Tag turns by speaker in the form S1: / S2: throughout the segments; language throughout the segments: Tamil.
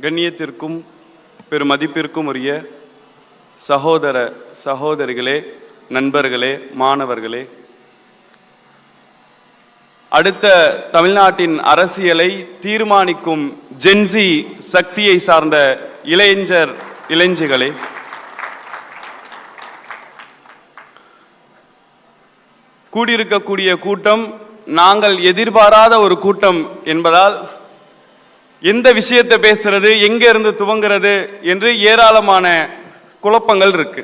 S1: கண்ணியத்திற்கும் பெருமதிப்பிற்கும் உரிய சகோதர சகோதரிகளே, நண்பர்களே, மாணவர்களே, அடுத்த தமிழ்நாட்டின் அரசியலை தீர்மானிக்கும் ஜென்சி சக்தியை சார்ந்த இளைஞர்களே, கூடியிருக்கக்கூடிய கூட்டம் நாங்கள் எதிர்பாராத ஒரு கூட்டம் என்பதால் எந்த விஷயத்தை பேசுறது, எங்க இருந்து துவங்கிறது என்று ஏராளமான குழப்பங்கள் இருக்கு.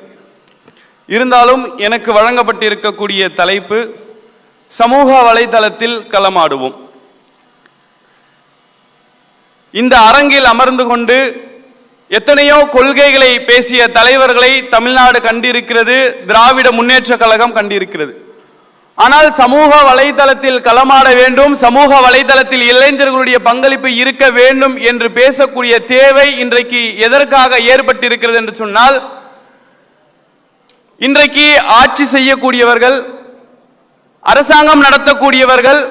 S1: இருந்தாலும் எனக்கு வழங்கப்பட்டிருக்கக்கூடிய தலைப்பு சமூக வலைதளத்தில் களமாடுவோம். இந்த அரங்கில் அமர்ந்து கொண்டு எத்தனையோ கொள்கைகளை பேசிய தலைவர்களை தமிழ்நாடு கண்டிருக்கிறது, திராவிட முன்னேற்ற கழகம் கண்டிருக்கிறது. ஆனால் சமூக வலைதளத்தில் களமாட வேண்டும், சமூக வலைதளத்தில் இளைஞர்களுடைய பங்களிப்பு இருக்க வேண்டும் என்று பேசக்கூடிய தேவை இன்றைக்கு எதற்காக ஏற்பட்டிருக்கிறது என்று சொன்னால், இன்றைக்கு ஆட்சி செய்யக்கூடியவர்கள், அரசாங்கம் நடத்தக்கூடியவர்கள்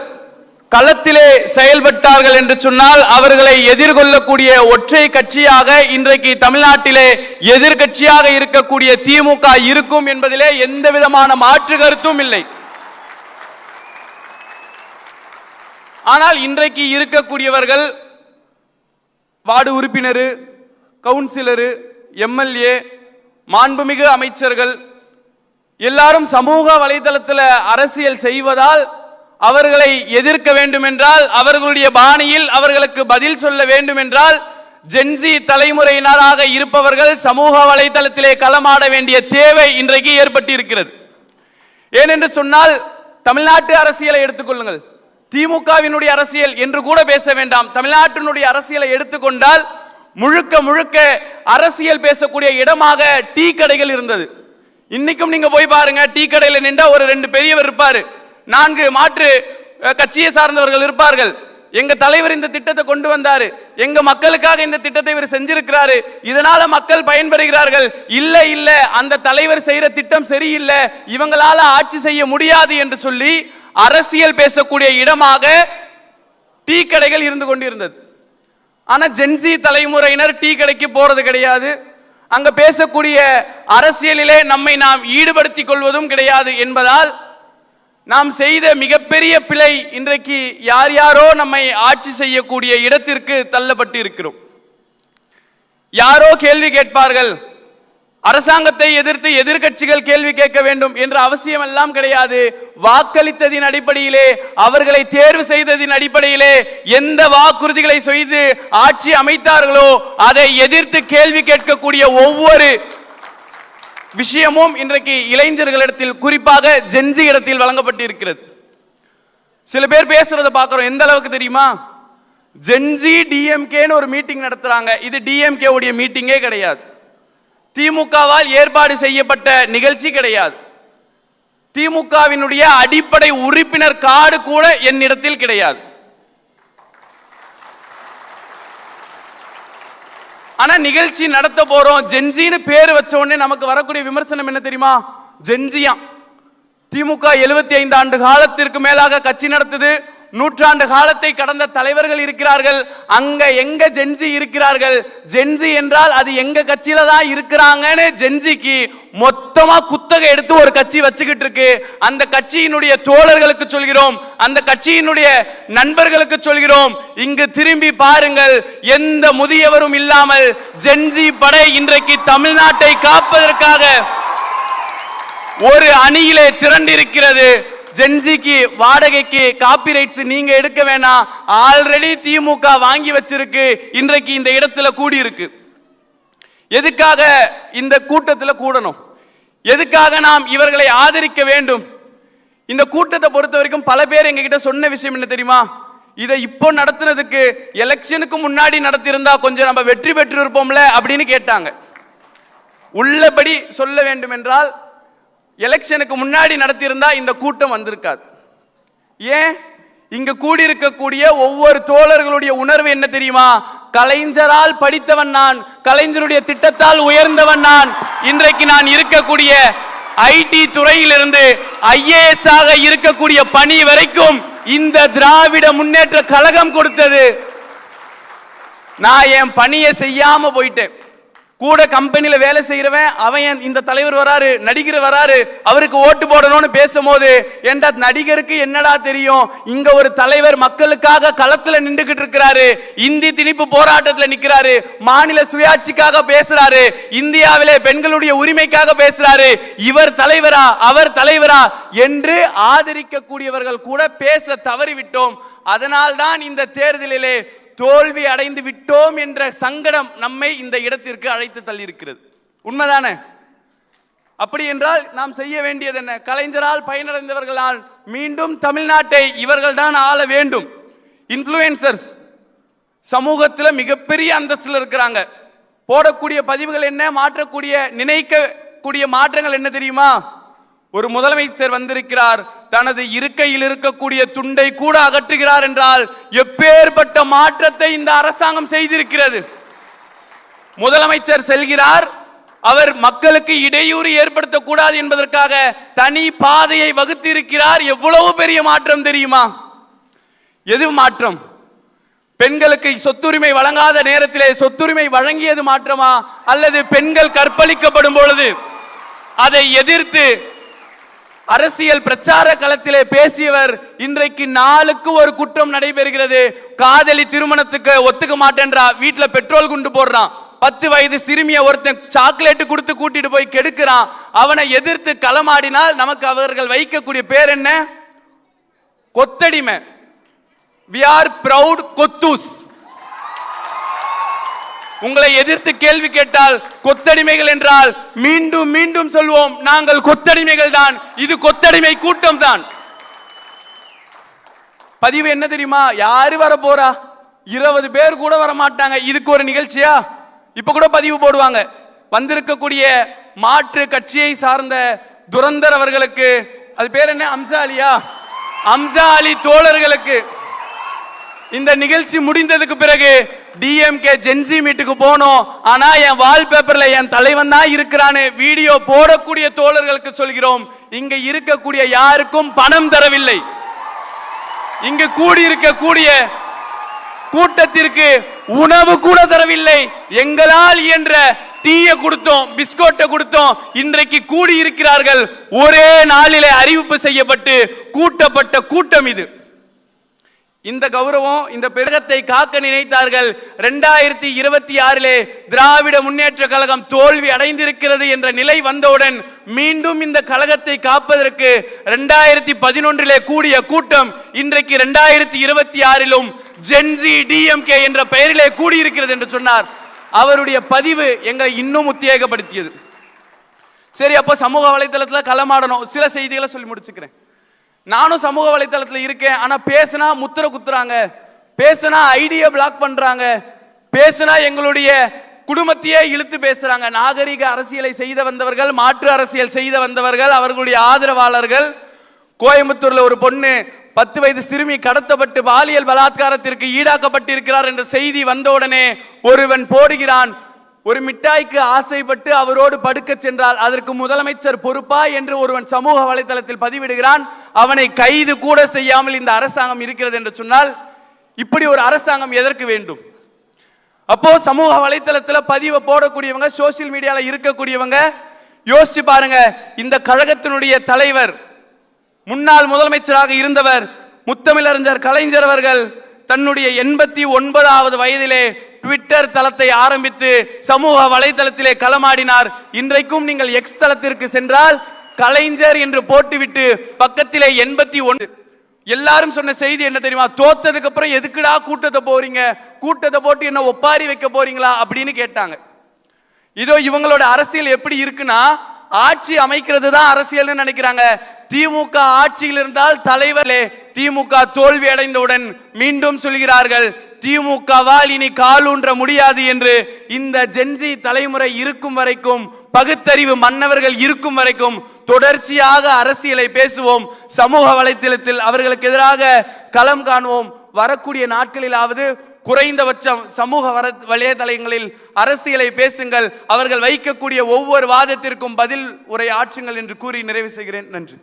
S1: களத்திலே செயல்பட்டார்கள் என்று சொன்னால் அவர்களை எதிர்கொள்ளக்கூடிய ஒற்றை கட்சியாக இன்றைக்கு தமிழ்நாட்டிலே எதிர்கட்சியாக இருக்கக்கூடிய திமுக இருக்கும் என்பதிலே எந்த விதமான மாற்று கருத்தும் இல்லை. ஆனால் இன்றைக்கு இருக்கக்கூடியவர்கள் வார்டு உறுப்பினர், கவுன்சிலர், எம்எல்ஏ, மாண்புமிகு அமைச்சர்கள் எல்லாரும் சமூக வலைதளத்தில் அரசியல் செய்வதால் அவர்களை எதிர்க்க வேண்டும் என்றால், அவர்களுடைய பாணியில் அவர்களுக்கு பதில் சொல்ல வேண்டும் என்றால், ஜென்சி தலைமுறையினராக இருப்பவர்கள் சமூக வலைதளத்திலே களமாட வேண்டிய தேவை இன்றைக்கு ஏற்பட்டிருக்கிறது. ஏனென்று சொன்னால், தமிழ்நாட்டு அரசியலை எடுத்துக்கொள்ளுங்கள், திமுகவினுடைய அரசியல் என்று கூட பேச வேண்டாம், தமிழ்நாட்டினுடைய அரசியலை எடுத்துக்கொண்டால் முழுக்க முழுக்க அரசியல் பேசக்கூடிய இடமாக டீ கடைகள் இருந்தது. இன்னைக்கும் நீங்க போய் பாருங்க, டீ கடையில் நின்றா ஒரு 2 பெரியவர் இருப்பாரு, 4 மாற்று கட்சியை சார்ந்தவர்கள் இருப்பார்கள். எங்க தலைவர் இந்த திட்டத்தை கொண்டு வந்தாரு, எங்க மக்களுக்காக இந்த திட்டத்தை இவர் செஞ்சிருக்கிறாரு, இதனால மக்கள் பயன்பெறுகிறார்கள். இல்ல இல்ல, அந்த தலைவர் செய்யற திட்டம் சரியில்லை, இவங்களால ஆட்சி செய்ய முடியாது என்று சொல்லி அரசியல் பேசக்கூடிய இடமாக டீ கடைகள் இருந்து கொண்டிருந்தது. ஆனா ஜென்சி தலைமுறையினர் டீ கடைக்கு போறது கிடையாது, அங்க பேசக்கூடிய அரசியலிலே நம்மை நாம் ஈடுபடுத்திக் கொள்வதும் கிடையாது என்பதால் நாம் செய்த மிகப்பெரிய பிழை இன்றைக்கு யார் யாரோ நம்மை ஆட்சி செய்யக்கூடிய இடத்திற்கு தள்ளப்பட்டு இருக்கிறோம். யாரோ கேள்வி கேட்பார்கள், அரசாங்கத்தை எதிர்த்து எதிர்கட்சிகள் கேள்வி கேட்க வேண்டும் என்ற அவசியம் எல்லாம் கிடையாது. வாக்களித்ததின் அடிப்படையிலே, அவர்களை தேர்வு செய்ததின் அடிப்படையிலே எந்த வாக்குறுதிகளை செய்து ஆட்சி அமைத்தார்களோ அதை எதிர்த்து கேள்வி கேட்கக்கூடிய ஒவ்வொரு விஷயமும் இன்றைக்கு இளைஞர்களிடத்தில், குறிப்பாக ஜென்சி இடத்தில் வழங்கப்பட்டிருக்கிறது. சில பேர் பேசுறத பார்க்கிறோம், எந்த அளவுக்கு தெரியுமா? ஜென்சி டிஎம்கேன்னு ஒரு மீட்டிங் நடத்துறாங்க. இது டிஎம்கே உடைய மீட்டிங்கே கிடையாது, திமுகவால் ஏற்பாடு செய்யப்பட்ட நிகழ்ச்சி கிடையாது. திமுகவினுடைய அடிப்படை உறுப்பினர் கார்டு கூட என்னிடத்தில் கிடையாது. ஆனா நிகழ்ச்சி நடத்த போறோம், ஜென்சின்னு பேர் வச்ச உடனே நமக்கு வரக்கூடிய விமர்சனம் என்ன தெரியுமா? ஜென்சியா, திமுக 75 ஆண்டு காலத்திற்கு மேலாக கட்சி நடத்துது, 100 ஆண்டு காலத்தை கடந்த தலைவர்கள் இருக்கிறார்கள், அங்க எங்க ஜென்சி இருக்கிறார்கள்? ஜென்சி என்றால் அது எங்க கட்சியில தான் இருக்கிறாங்கன்னு ஜென்சிக்கு மொத்தமா குத்தகை எடுத்து ஒரு கட்சி வச்சுக்கிட்டு இருக்கு. அந்த கட்சியினுடைய தோழர்களுக்கு சொல்கிறோம், அந்த கட்சியினுடைய நண்பர்களுக்கு சொல்கிறோம், இங்கு திரும்பி பாருங்கள், எந்த முதியவரும் இல்லாமல் ஜென்சி படை இன்றைக்கு தமிழ்நாட்டை காப்பதற்காக ஒரு அணியிலே திரண்டிருக்கிறது. ஜென்சிக்கு வாடகைக்கு காப்பிரைட்ஸ் நீங்க எடுக்க வேணாம், ஆல்ரெடி திமுக வாங்கி வச்சிருக்கு, இன்றைக்கு இந்த இடத்துல கூடி இருக்கு. எதுக்காக இந்த கூட்டத்தில் கூடணும்? எதுக்காக நாம் இவர்களை ஆதரிக்க வேண்டும்? இந்த கூட்டத்தை பொறுத்த வரைக்கும் பல பேர் எங்ககிட்ட சொன்ன விஷயம் என்ன தெரியுமா? இதை இப்போ நடத்துனதுக்கு எலெக்ஷனுக்கு முன்னாடி நடத்தியிருந்தா கொஞ்சம் நம்ம வெற்றி பெற்று இருப்போம்ல அப்படின்னு கேட்டாங்க. உள்ளபடி சொல்ல வேண்டும் என்றால், எலெக்ஷனுக்கு முன்னாடி நடத்தியிருந்தா இந்த கூட்டம் வந்திருக்காது. ஏன்? இங்க கூடியிருக்கக்கூடிய ஒவ்வொரு தோழர்களுடைய உணர்வு என்ன தெரியுமா? கலைஞரால் படித்தவன் நான், கலைஞருடைய திட்டத்தால் உயர்ந்தவன் நான். இன்றைக்கு நான் இருக்கக்கூடிய ஐடி துறையிலிருந்து ஐஏஎஸ் ஆக இருக்கக்கூடிய பணி வரைக்கும் இந்த திராவிட முன்னேற்ற கழகம் கொடுத்தது. நான் என் பணியை செய்யாம போயிட்டேன். கூட கம்பெனில வேலை செய்யறவன் அவன் இந்த தலைவர் வராரு, நடிகர் வராரு, அவருக்கு ஓட்டு போடணும்னு பேசும்போது என்ற நடிகருக்கு என்னடா தெரியும், இங்க ஒரு தலைவர் மக்களுக்காக களத்துல நின்றுகிட்டு இருக்கிறாரு, இந்தி திணிப்பு போராட்டத்தில் நிக்கிறாரு, மாநில சுயாட்சிக்காக பேசுறாரு, இந்தியாவிலே பெண்களுடைய உரிமைக்காக பேசுறாரு, இவர் தலைவரா அவர் தலைவரா என்று ஆதரிக்கக்கூடியவர்கள் கூட பேச தவறிவிட்டோம். அதனால்தான் இந்த தேர்தலிலே தோல்வி அடைந்து விட்டோம் என்ற சங்கடம் நம்மை இந்த இடத்திற்கு அழைத்து தள்ளி இருக்கிறது. உண்மைதானே? அப்படி என்றால் நாம் செய்ய வேண்டியது என்ன? கலைஞரால் பயனடைந்தவர்களால் மீண்டும் தமிழ்நாட்டை இவர்கள் தான் ஆள வேண்டும். இன்ஃப்ளூயன்சர்ஸ் சமூகத்தில் மிகப்பெரிய அந்தஸ்தில் இருக்கிறாங்க. போடக்கூடிய பதிவுகள் என்ன, மாற்றக்கூடிய நினைக்கக்கூடிய மாற்றங்கள் என்ன தெரியுமா? ஒரு முதலமைச்சர் வந்திருக்கிறார், தனது இருக்கையில் இருக்கக்கூடிய துண்டை கூட அகற்றுகிறார் என்றால் எப்பேற்பட்ட மாற்றத்தை இந்த அரசாங்கம் செய்திருக்கிறது. முதலமைச்சர் செல்கிறார், அவர் மக்களுக்கு இடையூறு ஏற்படுத்தக்கூடாது என்பதற்காக தனி பாதையை வகுத்திருக்கிறார். எவ்வளவு பெரிய மாற்றம் தெரியுமா? எது மாற்றம்? பெண்களுக்கு சொத்துரிமை வழங்காத நேரத்திலே சொத்துரிமை வழங்கியது மாற்றமா, அல்லது பெண்கள் கற்பழிக்கப்படும் பொழுது அதை எதிர்த்து அரசியல் பிரச்சார களத்திலே பேசியவர் இன்றைக்கு நாளுக்கு ஒரு குற்றம் நடைபெறுகிறது. காதலி திருமணத்துக்கு ஒத்துக்க மாட்டேன்றா, வீட்டுல பெட்ரோல் குண்டு போடுறான், 10 வயது சிறுமிய ஒருத்தன் சாக்லேட் கொடுத்து கூட்டிட்டு போய் கெடுக்கிறான், அவனை எதிர்த்து களமாடினால் நமக்கு அவர்கள் வைக்கக்கூடிய பேர் என்ன? கொத்தடிமை. We are proud கொத்தூஸ். உங்களை எதிர்த்து கேள்வி கேட்டால் கொத்தடிமைகள் என்றால் மீண்டும் மீண்டும் சொல்வோம், நாங்கள் கொத்தடிமைகள் தான், இது கொத்தடிமை கூட்டம் தான். பதிவு என்ன தெரியுமா? யாரு வர போறா? 20 பேர் கூட வர மாட்டாங்க. இதுக்கு ஒரு நிகழ்ச்சியா? இப்ப கூட பதிவு போடுவாங்க. வந்திருக்கக்கூடிய மாற்று கட்சியை சார்ந்த துரந்தர் அவர்களுக்கு, அது பேர் என்ன, அம்சா அலியா, அம்சா அலி தோழர்களுக்கு இந்த நிகழ்ச்சி முடிந்ததுக்கு பிறகு டிஎம்கே ஜென்சி மீட்டுக்கு போனோம், ஆனா என் வால்பேப்பர்ல என் தலைவன் தான் இருக்கிறான்னு வீடியோ போடக்கூடிய தோழர்களுக்கு சொல்கிறோம், இங்க இருக்கக்கூடிய யாருக்கும் பணம் தரவில்லை. இங்கு கூடியிருக்கக்கூடிய கூட்டத்திற்கு உணவு கூட தரவில்லை. எங்களால் என்ற டீய கொடுத்தோம், பிஸ்கோட்டை கொடுத்தோம். இன்றைக்கு கூடி இருக்கிறார்கள். ஒரே நாளிலே அறிவிப்பு செய்யப்பட்டு கூட்டப்பட்ட கூட்டம் இது. இந்த கௌரவம், இந்த பெருகத்தை காக்க நினைத்தார்கள். 2026 திராவிட முன்னேற்ற கழகம் தோல்வி அடைந்திருக்கிறது என்ற நிலை வந்தவுடன் மீண்டும் இந்த கழகத்தை காப்பதற்கு 2011 கூடிய கூட்டம் இன்றைக்கு 2026 ஜென்சி டிஎம்கே என்ற பெயரிலே கூடியிருக்கிறது என்று சொன்னார். அவருடைய பதிவு எங்களை இன்னும் உத்வேகப்படுத்தியது. சரி, அப்ப சமூக வலைதளத்தில் களமாடணும். சில செய்திகளை சொல்லி முடிச்சுக்கிறேன். நானும் சமூக வலைதளத்தில் இருக்கேன், ஆனா பேசினா முத்திர குத்துறாங்க, பேசினா ஐடியா பிளாக் பண்றாங்க, பேசினா எங்களுடைய குடும்பத்தையே இழுத்து பேசுறாங்க. நாகரிக அரசியலை செய்த வந்தவர்கள், மாற்று அரசியல் செய்த வந்தவர்கள், அவர்களுடைய ஆதரவாளர்கள். கோயம்புத்தூர்ல ஒரு பொண்ணு 10 வயது சிறுமி கடத்தப்பட்டு பாலியல் பலாத்காரத்திற்கு ஈடாக்கப்பட்டிருக்கிறார் என்ற செய்தி வந்தவுடனே ஒருவன் போடுகிறான், ஒரு மிட்டாய்க்கு ஆசைப்பட்டு அவரோடு படுக்க சென்றால் அதற்கு முதலமைச்சர் பொறுப்பா என்று ஒருவன் சமூக வலைதளத்தில் பதிவிடுகிறான். அவனை கைது கூட செய்யாமல் இந்த அரசாங்கம் இருக்கிறது என்று சொன்னால் இப்படி ஒரு அரசாங்கம் எதற்கு வேண்டும்? அப்போ சமூக வலைதளத்தில் பதிவை போடக்கூடியவங்க, சோசியல் மீடியால இருக்கக்கூடியவங்க யோசிச்சு பாருங்க. இந்த கழகத்தினுடைய தலைவர், முன்னாள் முதலமைச்சராக இருந்தவர் முத்தமிழறிஞர் கலைஞர் அவர்கள் தன்னுடைய 89வது வயதிலே ட்விட்டர் தளத்தை ஆரம்பித்து சமூக வலைதளத்திலே களமாடினார். இன்றைக்கும் நீங்கள் எக்ஸ் தளத்திற்கு சென்றால் கலைஞர் என்று போட்டுவிட்டு பக்கத்திலே 81. எல்லாரும் சொன்ன செய்தி என்ன தெரியுமா? தோத்ததுக்கு அப்புறம் எதுக்குடா கூட்டத்தை போறீங்க, கூட்டத்தை போட்டு என்ன ஒப்பாரி வைக்க போறீங்களா அப்படின்னு கேட்டாங்க. இதோ இவங்களோட அரசியல் எப்படி இருக்குன்னா, ஆட்சி அமைக்கிறது தான் அரசியல் நினைக்கிறாங்க. திமுக ஆட்சியில் இருந்தால் தலைவர்களே, திமுக தோல்வி அடைந்தவுடன் மீண்டும் சொல்கிறார்கள் திமுகவால் இனி காலூன்ற முடியாது என்று. இந்த ஜென்சி தலைமுறை இருக்கும் வரைக்கும், பகுத்தறிவு மன்னவர்கள் இருக்கும் வரைக்கும் தொடர்ச்சியாக அரசியலை பேசுவோம். சமூக வலைத்தளத்தில் அவர்களுக்கு எதிராக களம் காணுவோம். வரக்கூடிய நாட்களிலாவது குறைந்தபட்சம் சமூக வலைதளங்களில் அரசியலை பேசுங்கள். அவர்கள் வைக்கக்கூடிய ஒவ்வொரு வாதத்திற்கும் பதில் உரை ஆற்றுங்கள் என்று கூறி நிறைவு செய்கிறேன். நன்றி.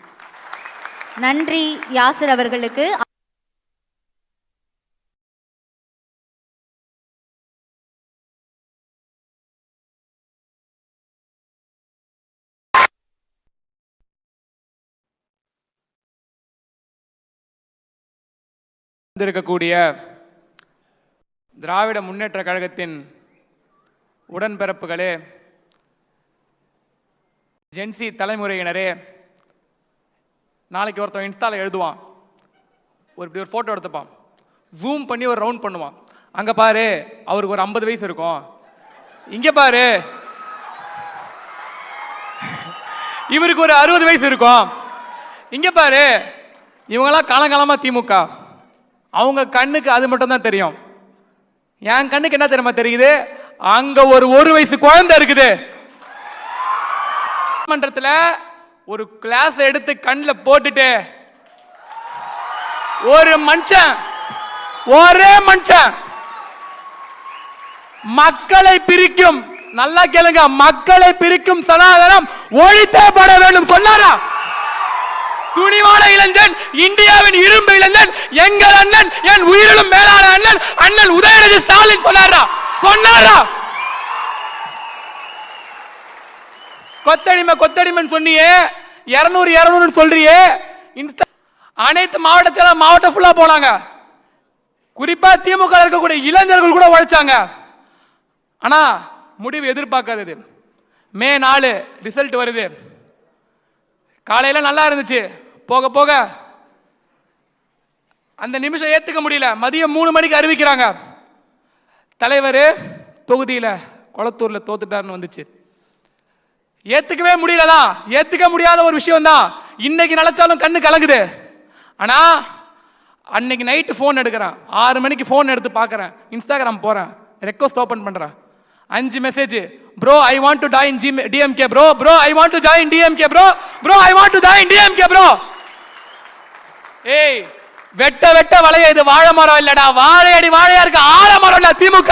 S2: நன்றி யாசர் அவர்களுக்கு.
S3: இருக்கக்கூடிய திராவிட முன்னேற்ற கழகத்தின் உடன்பிறப்புகளே, ஜென்சி தலைமுறையினரே, நாளைக்கு ஒருத்தன் இன்ஸ்டாவில் எழுதுவான், இப்படி ஒரு ஃபோட்டோ எடுத்துப்பான், ஜூம் பண்ணி ஒரு ரவுண்ட் பண்ணுவான், அங்கே பாரு அவருக்கு ஒரு 50 வயசு இருக்கும், இங்கே பாரு இவருக்கு ஒரு 60 வயசு இருக்கும், இங்கே பாரு இவங்கெல்லாம் காலங்காலமாக திமுக. அவங்க கண்ணுக்கு அது மட்டும் தான் தெரியும். என் கண்ணுக்கு என்ன தெரியுமா தெரியுது? அங்க ஒரு வயசு குழந்தை இருக்குது. மன்றத்தில் ஒரு கிளாஸ் எடுத்து கண்ணில் போட்டுட்டு ஒரு மனுஷன், ஒரே மனுஷன் மக்களை பிரிக்கும், நல்லா கேளுங்க, மக்களை பிரிக்கும் சனாதனம் ஒழித்தப்பட வேண்டும் சொன்னாரா? துணிவான இளைஞன், இந்தியாவின் இரும்பு இளைஞன், எங்கள் அண்ணன், என் உயிரிலும் மேலான அண்ணன், அண்ணன் உதயநிதி ஸ்டாலின் சொன்னாரா? கொத்தடிமை சொன்னியே, 200 சொல்றியே. அனைத்து மாவட்டம் ஃபுல்லா போனாங்க. குறிப்பா திமுக இருக்கக்கூடிய இளைஞர்கள் கூட உழைச்சாங்க. ஆனா முடிவு எதிர்பார்க்காதது. மே 4 ரிசல்ட் வருது. காலையில நல்லா இருந்துச்சு, போக போக அந்த நிமிஷம் ஏத்துக்க முடியல. மதியம் 3 மணிக்கு அறிவிக்கிறாங்க, தலைவர் தொகுதியில கொளத்தூர்ல தோத்துட்டாருன்னு வந்துச்சு. ஏத்துக்கவே முடியலதான், ஏத்துக்க முடியாத ஒரு விஷயம் தான். இன்னைக்கு நினைச்சாலும் கண்ணு கலங்குது. ஆனா அன்னைக்கு நைட்டு போன் எடுக்கிறேன், 6 மணிக்கு போன் எடுத்து பார்க்கறேன், இன்ஸ்டாகிராம் போறேன், ரெக்வஸ்ட் ஓபன் பண்றேன், 5 message. bro I want to join DMK bro I want to join DMK bro I want to join DMK bro. ஏய், வெட்ட வளைய, இது வாழை மரம் இல்லடா, வாழையடி வாழையா இருக்கு, ஆலமரம் இல்ல திமுக.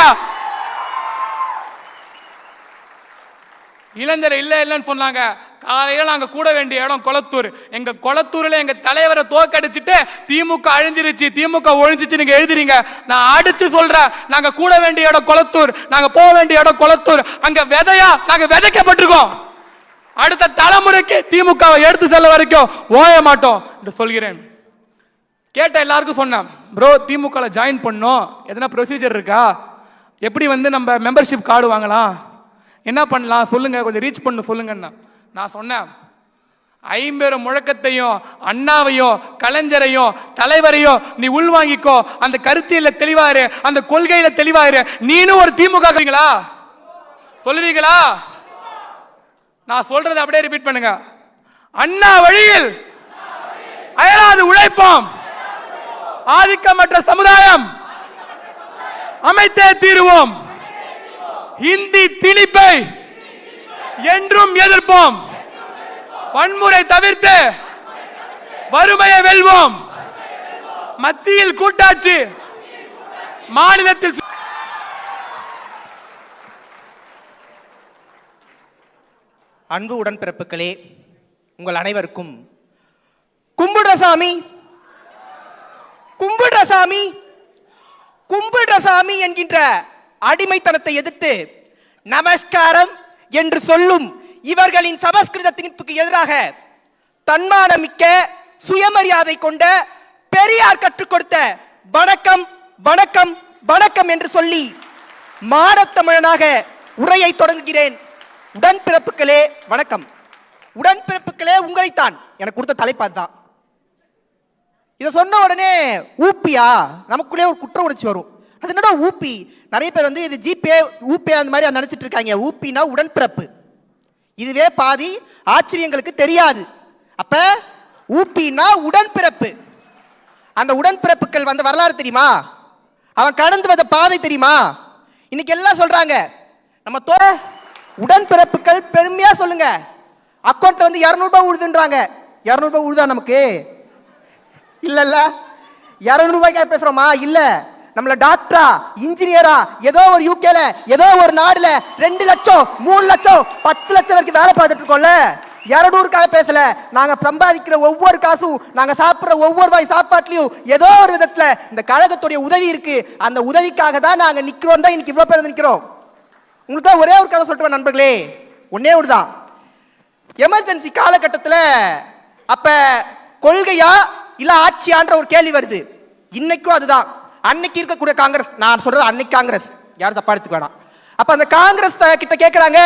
S3: இளைஞர் இல்லைன்னு சொன்னாங்க. காலையில நாங்க கூட வேண்டிய இடம் கொளத்தூர். எங்க கொளத்தூர்ல எங்க தலைவரை தோக்கடிச்சிட்டு திமுக அழிஞ்சிருச்சு, திமுக ஒழிஞ்சிச்சு நீங்க எழுதுறீங்க. நான் அடிச்சு சொல்றேன், நாங்க கூட வேண்டிய இடம் கொளத்தூர், நாங்க போக வேண்டிய இடம் கொளத்தூர். அங்க விதையா நாங்க விதைக்கப்பட்டிருக்கோம். அடுத்த தலைமுறைக்கு திமுகவை எடுத்து செல்ல வரைக்கும் ஓய மாட்டோம் என்று சொல்கிறேன். கேட்ட எல்லாருக்கும் சொன்னேன், ப்ரோ திமுக ஜாயின் பண்ணோம், எதனா ப்ரொசீஜர் இருக்கா, எப்படி நம்ம மெம்பர்ஷிப் கார்டு வாங்கலாம், என்ன பண்ணலாம் சொல்லுங்க, கொஞ்சம் ரீச் பண்ண சொல்லுங்கன்னா. நான் சொன்னேன், 50 முழக்கத்தையும் அண்ணாவையும் கலைஞரையும் தலைவரையும் நீ உள்வாங்கிக்கோ, அந்த கருத்தியல தெளிவாரு, அந்த கொள்கையில தெளிவாரு. நீனும் ஒரு திமுக சொல்லுவீங்களா? நான் சொல்றதை அப்படியே ரிப்பீட் பண்ணுங்க. அண்ணா வழியில் அயராது உழைப்போம், ஆதிக்கமற்ற சமுதாயம் அமைத்தே தீருவோம், இந்தி திணிப்பை என்றும் எதிர்ப்போம், வன்முறை தவிர்த்து வறுமையை வெல்வோம், மத்தியில் கூட்டாட்சி, மாநிலத்தில்.
S4: அன்பு உடன்பிறப்புகளே, உங்கள் அனைவருக்கும் கும்பிடுறசாமி கும்பிடுறசாமி கும்பிடுறசாமி என்கின்ற அடிமைத்தனத்தை எதிர்த்து நமஸ்காரம் என்று சொல்லும் இவர்களின் சமஸ்கிருத திணிப்புக்கு எதிராக தன்மானமிக்க சுயமரியாதை கொண்ட பெரியார் கற்றுக் கொடுத்த வணக்கம் வணக்கம் வணக்கம் என்று சொல்லி மானத்தமிழனாக உரையை தொடங்குகிறேன். உடன்பிறப்புகளே வணக்கம். உடன்பிறப்புகளே உங்களைத்தான், எனக்கு கொடுத்த தலைப்பாது தான். இதை சொன்ன உடனே ஊப்பியா, நமக்குள்ளே ஒரு குற்ற உணர்ச்சி வரும். அது என்னடா ஊப்பி? நிறைய பேர் இது ஜிபே ஊப்பே அந்த மாதிரி நினைச்சிட்டு இருக்காங்க. ஊப்பினா உடன்பிறப்பு. இதுவே பாதி ஆச்சரியங்களுக்கு தெரியாது. அப்ப ஊப்பினா உடன்பிறப்பு. அந்த உடன்பிறப்புகள் வந்த வரலாறு தெரியுமா? அவன் கடந்து வந்த பாதை தெரியுமா? இன்னைக்கு எல்லாம் சொல்றாங்க நம்ம உடன்பிறப்புகள் பெருமையா சொல்லுங்க. அக்கௌண்ட்ல 200 ரூபாய் உழுதுன்றாங்க. 200 ரூபாய் உழுதா நமக்கு? இல்ல 200 ரூபாய்க்காக பேசுறோமா? இல்ல. நம்மள டாக்டரா, இன்ஜினியரா, ஏதோ ஒரு யூகேல, ஏதோ ஒரு நாடுல 2 லட்சம் 3 லட்சம் 10 லட்சம் வரைக்கும் வேலை பார்த்துட்டு இருக்கோம்ல. 200க்காக பேசல. நாங்க சம்பாதிக்கிற ஒவ்வொரு காசும், நாங்க சாப்பிடுற ஒவ்வொரு வாய் சாப்பாட்டுலயும் ஏதோ ஒரு விதத்துல இந்த கழகத்துடைய உதவி இருக்கு. அந்த உதவிக்காக தான் நாங்க நிக்கிறோம். தான் இன்னைக்கு இவ்வளவு பேர் நிக்கிறோம். உங்களுக்கு ஒரே ஒரு கதை சொல்லிட்டு நண்பர்களே, ஒன்னே ஒண்ணுதான். எமர்ஜென்சி காலகட்டத்தில் அப்ப கொள்கையா இல்ல ஆட்சியான்ற ஒரு கேள்வி வருது. இன்னைக்கும் அதுதான். அன்னைக்கு இருக்கக்கூடிய காங்கிரஸ், நான் சொல்றது அன்னைக்கு காங்கிரஸ், யாரும் தப்பா எடுத்துக்க வேணாம். அப்ப அந்த காங்கிரஸ் கிட்ட கேட்கறாங்க,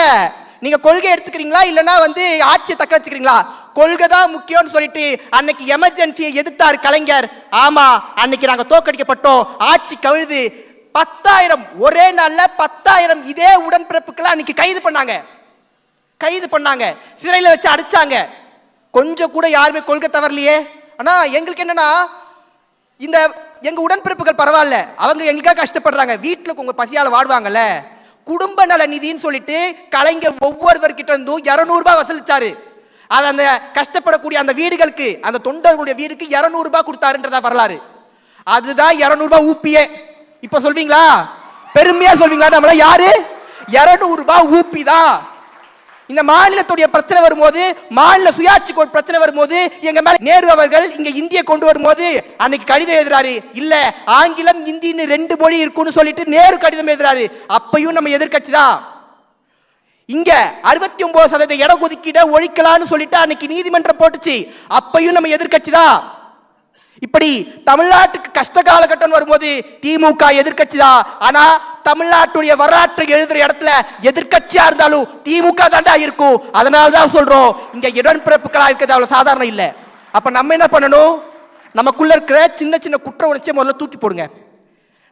S4: நீங்க கொள்கை எடுத்துக்கிறீங்களா இல்லைன்னா ஆட்சியை தக்க வச்சுக்கிறீங்களா? கொள்கை தான் முக்கியம்னு சொல்லிட்டு அன்னைக்கு எமர்ஜென்சியை எதிர்த்தார் கலைஞர். ஆமா, அன்னைக்கு நாங்க தோக்கடிக்கப்பட்டோம், ஆட்சி கவிழுது. 10,000 ஒரே நாள்ல 10,000 இதே உடன்பிறப்புகளை அன்னைக்கு கைது பண்ணாங்க, சிறையில வச்சு அடிச்சாங்க. கொஞ்சம் கூட யாருமே கொள்கை தவறலையே. ஆனா எங்களுக்கு என்னன்னா, இந்த எங்க உடன்பிறப்புகள் பரவாயில்ல, அவங்க எங்களுக்காக கஷ்டப்படுறாங்க, வீட்டுல உங்க பசியால வாடுவாங்கல்ல. குடும்ப நல நிதின்னு சொல்லிட்டு கலைஞர் ஒவ்வொருவர்கிட்ட இருந்தும் 200 ரூபாய் வசூலிச்சாரு. அது அந்த கஷ்டப்படக்கூடிய அந்த வீடுகளுக்கு, அந்த தொண்டர்களுடைய வீடுக்கு 200 ரூபாய் கொடுத்தாருன்றதா வரலாறு. அதுதான் 200 ரூபாய் ஊப்பியே. இப்ப சொல்வீங்களா, பெருமையா சொல்வீங்களா, நம்மள யாரு 200 ரூபாய் ஊப்பி தான். இந்த மாநிலத்துடைய பிரச்சனை வரும்போது, மாநில சுயாட்சிக்கு ஒரு பிரச்சனை வரும்போது, எங்க மேல நேரு அவர்கள் இங்க இந்திய கொண்டு வரும்போது அன்னைக்கு கடிதம் எழுதுறாரு. இல்ல ஆங்கிலம் இந்தின்னு 2 மொழி இருக்குன்னு சொல்லிட்டு நேரு கடிதம் எழுதுறாரு. அப்பையும் நம்ம எதிர்கட்சி தான். இங்க 69% இடஒதுக்கீட ஒழிக்கலாம்னு சொல்லிட்டு அன்னைக்கு நீதிமன்றம் போட்டுச்சு. அப்பையும் நம்ம எதிர்கட்சி தான். இப்படி தமிழ்நாட்டுக்கு கஷ்ட காலகட்டம் வரும்போது திமுக எதிர்கட்சி தான். ஆனா தமிழ்நாட்டுடைய வரலாற்றை எழுதுற இடத்துல எதிர்கட்சியா இருந்தாலும் திமுக தாண்டா இருக்கும். அதனாலதான் சொல்றோம், இங்க உடன்பிறப்புகளா இருக்கிறது அவ்வளவு சாதாரணம் இல்ல. அப்ப நம்ம என்ன பண்ணணும், நமக்குள்ள இருக்கிற சின்ன சின்ன குற்ற உணர்ச்சியை முதல்ல தூக்கி போடுங்க.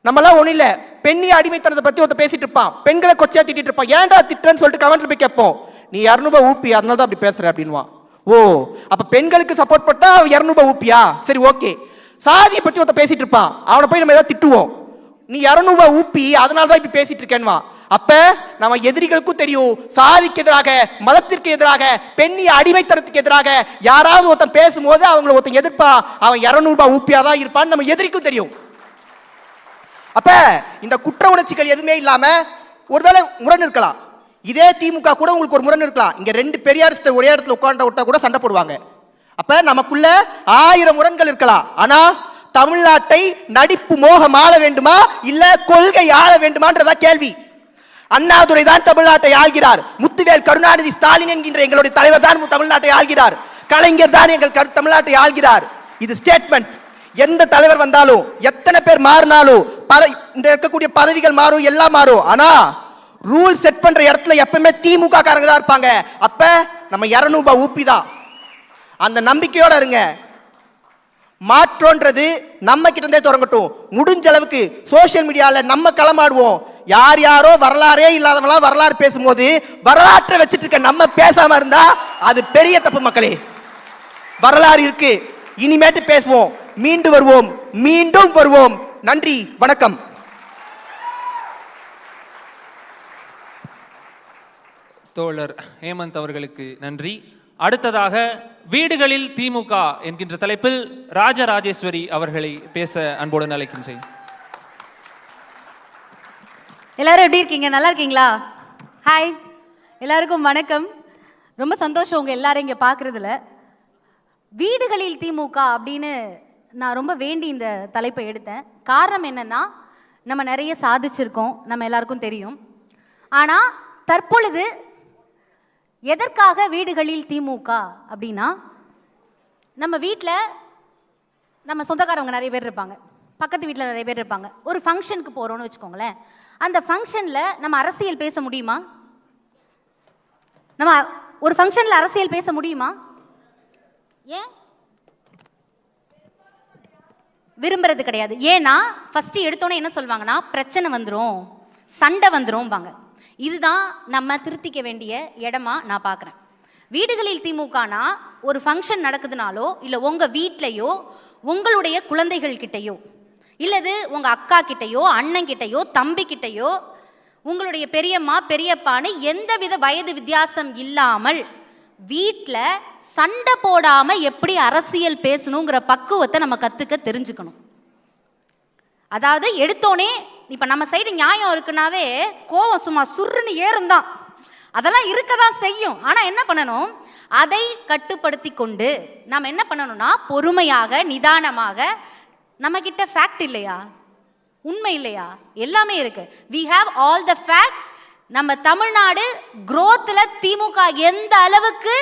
S4: நம்மளாம் ஒண்ணு இல்ல, பெண்ணிய அடிமைத்தனத்தை பத்தி ஒருத்த பேசிட்டு இருப்பான், பெண்களை கொச்சையா திட்டிட்டு இருப்பான். ஏன்டா திட்டுறன்னு சொல்லிட்டு கமெண்ட்ல போய் கேட்போம், நீ 200 ரூபாய் ஊப்பி அதனால தான் அப்படி பேசுற அப்படின்வான். ஓ, அப்ப பெண்களுக்கு சப்போர்ட் பண்ணா 200 ரூபாய் ஊப்பியா, சரி ஓகே. சாதியை பத்தி ஒருத்த பேசிட்டு இருப்பான், அவனை போய் நம்ம ஏதாவது திட்டுவோம், நீ 200 ரூபாய் ஊப்பி அதனால தான் இப்படி பேசிட்டு இருக்கேன்வா. அப்ப நம்ம எதிரிகளுக்கும் தெரியும், சாதிக்கு எதிராக, மதத்திற்கு எதிராக, பெண்ணிய அடிமைத்தனத்துக்கு எதிராக யாராவது ஒருத்தன் பேசும்போது அவங்களை ஒருத்தன் எதிர்ப்பா, அவன் 200 ரூபாய் ஊப்பியா தான் இருப்பான்னு நம்ம எதிரிக்கும் தெரியும். அப்ப இந்த குற்ற உணர்ச்சிகள் எதுவுமே இல்லாம ஒருவேளை முரண் இருக்கலாம். இதே திமுக கூட உங்களுக்கு ஒரு முரண் இருக்கலாம். இங்க 2 பெரியாரிஸ்ட் ஒரே இடத்துல உட்கார்ந்து விட்டா கூட சண்டை போடுவாங்க. அப்ப நமக்குள்ள 1000 முரண்கள் இருக்கலாம். ஆனா தமிழ்நாட்டை நடிப்பு மோகம் ஆள வேண்டுமா இல்ல கொள்கை ஆள வேண்டுமான்றதா கேள்வி. அண்ணாதுரை தான் தமிழ்நாட்டை ஆள்கிறார். முத்துவேல் கருணாநிதி ஸ்டாலின் என்கின்ற எங்களுடைய தலைவர் தான் தமிழ்நாட்டை ஆள்கிறார். கலைஞர் தான் எங்கள் தமிழ்நாட்டை ஆள்கிறார். இது ஸ்டேட்மெண்ட். எந்த தலைவர் வந்தாலும், எத்தனை பேர் மாறினாலும், இந்த இருக்கக்கூடிய பதவிகள் மாறும், எல்லாம் மாறும். ஆனா ரூல் செட் பண்ற இடத்துல எப்பவுமே திமுக காரங்க தான் இருப்பாங்க. அப்ப நம்ம 200 ரூபாய் ஊப்பி தான். அந்த நம்பிக்கையோட இருங்க. மாற்றம்ன்றது நம்ம கிட்ட இருந்தே தொடங்கட்டும். முடிஞ்ச அளவுக்கு சோசியல் மீடியால நம்ம களமாடுவோம். யார் யாரோ வரலாறே இல்லாதவங்களா வரலாறு பேசும்போது வரலாற்றை வச்சிட்டு இருக்க நம்ம பேசாம இருந்தா அது பெரிய தப்பு மக்களே. வரலாறு இருக்கு, இனிமேட்டு பேசுவோம், மீண்டும் வருவோம். நன்றி, வணக்கம்.
S5: தோழர் ஹேமந்த் அவர்களுக்கு நன்றி. அடுத்ததாக வீடுகளில் திமுக என்கின்ற தலைப்பில் ராஜராஜேஸ்வரி அவர்களை பேச அன்போடு அழைக்கின்றேன்.
S2: எல்லாரும் எப்படி இருக்கீங்க? நல்லா இருக்கீங்களா? ஹாய், எல்லாருக்கும் வணக்கம். ரொம்ப சந்தோஷம் உங்க எல்லாரும் இங்க பார்க்கறதுல. வீடுகளில் திமுக அப்படின்னு நான் ரொம்ப வேண்டி இந்த தலைப்பை எடுத்தேன். காரணம் என்னன்னா, நம்ம நிறைய சாதிச்சிருக்கோம், நம்ம எல்லாருக்கும் தெரியும். ஆனால் தற்பொழுது எதற்காக வீடுகளில் திமுக அப்படின்னா, நம்ம வீட்டில் நம்ம சொந்தக்காரவங்க நிறைய பேர் இருப்பாங்க, பக்கத்து வீட்டில் நிறைய பேர் இருப்பாங்க. ஒரு ஃபங்க்ஷனுக்கு போகிறோன்னு வச்சுக்கோங்களேன். அந்த ஃபங்க்ஷனில் நம்ம அரசியல் பேச முடியுமா? நம்ம ஒரு ஃபங்க்ஷனில் அரசியல் பேச முடியுமா? ஏன் விரும்புறது கிடையாது. ஏன்னா ஃபர்ஸ்ட் எடுத்தோன்னே என்ன சொல்லுவாங்கன்னா, பிரச்சனை வந்துடும், சண்டை வந்துரும்பாங்க. இதுதான் நம்ம திருத்திக்க வேண்டிய இடமா நான் பார்க்குறேன். வீடுகளில் திமுகனா ஒரு ஃபங்க்ஷன் நடக்குதுனாலோ, இல்லை உங்கள் வீட்லையோ, உங்களுடைய குழந்தைகள் கிட்டையோ, இல்லது உங்கள் அக்கா கிட்டையோ, அண்ணன் கிட்டையோ, தம்பி கிட்டையோ, உங்களுடைய பெரியம்மா பெரியப்பான்னு எந்தவித வயது வித்தியாசம் இல்லாமல் வீட்டில் சண்டை போடாம எப்படி அரசியல் பேசணுங்கிற பக்குவத்தை நம்ம கத்துக்க தெரிஞ்சுக்கணும். அதாவது எடுத்தோனே இப்ப நம்ம சைடு நியாயம் இருக்குனாவே கோவம் சும்மா சுருன்னு ஏறும்தான், அதெல்லாம் இருக்கதான் செய்யும். ஆனா என்ன பண்ணணும், அதை கட்டுப்படுத்தி கொண்டு நம்ம என்ன பண்ணணும்னா, பொறுமையாக நிதானமாக, நம்ம கிட்ட ஃபேக்ட் இல்லையா, உண்மை இல்லையா, எல்லாமே இருக்கு. we have all the fact. நம்ம தமிழ்நாடு growthல திமுக எந்த அளவுக்கு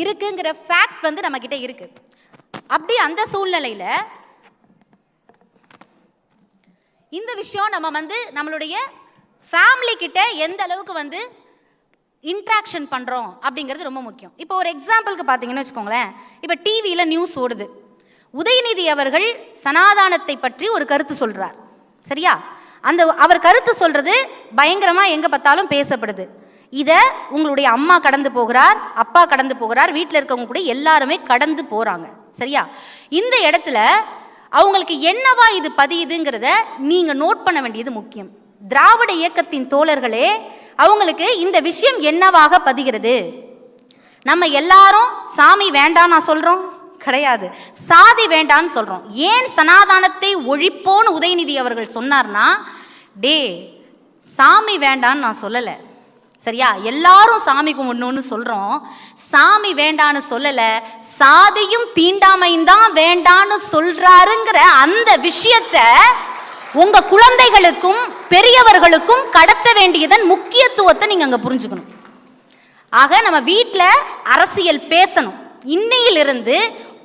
S2: இருக்குங்கிற ஃபேக்ட் நம்ம கிட்ட இருக்கு. அப்படி அந்த சூழ்நிலையில இந்த விஷயம் நம்ம வந்து நம்மளுடைய ஃபேமிலி கிட்ட எந்த அளவுக்கு வந்து இன்ட்ராக்ஷன் பண்ணுறோம் அப்படிங்கிறது ரொம்ப முக்கியம். இப்போ ஒரு எக்ஸாம்பிளுக்கு பார்த்தீங்கன்னு வச்சுக்கோங்களேன், இப்போ டிவியில் நியூஸ் ஓடுது, உதயநிதி அவர்கள் சனாதானத்தை பற்றி ஒரு கருத்து சொல்கிறார், சரியா? அந்த அவர் கருத்து சொல்கிறது பயங்கரமாக எங்கே பார்த்தாலும் பேசப்படுது. இதை உங்களுடைய அம்மா கடந்து போகிறார், அப்பா கடந்து போகிறார், வீட்டில் இருக்கவங்க கூட எல்லாருமே கடந்து போகிறாங்க, சரியா? இந்த இடத்துல அவங்களுக்கு என்னவா இது பதியுதுங்கிறத நீங்கள் நோட் பண்ண வேண்டியது முக்கியம். திராவிட இயக்கத்தின் தோழர்களே, அவங்களுக்கு இந்த விஷயம் என்னவாக பதிகிறது? நம்ம எல்லாரும் சாமி வேண்டாம் நான் சொல்கிறோம் கிடையாது, சாதி வேண்டான்னு சொல்கிறோம். ஏன் சனாதானத்தை ஒழிப்போன்னு உதயநிதி அவர்கள் சொன்னார்னா, டே சாமி வேண்டான்னு நான் சொல்லலை, சரியா? எல்லாரும் சாமி கும்பிடணும்னு சொல்கிறோம், சாமி வேண்டான்னு சொல்லலை, சாதியும் தீண்டாமையும் தான் வேண்டான்னு சொல்றாருங்கிற அந்த விஷயத்தை உங்க குழந்தைகளுக்கும் பெரியவர்களுக்கும் கடத்த வேண்டியதன் முக்கியத்துவத்தை நீங்க அங்க புரிஞ்சுக்கணும். ஆக நம்ம வீட்டில் அரசியல் பேசணும். இன்னையிலிருந்து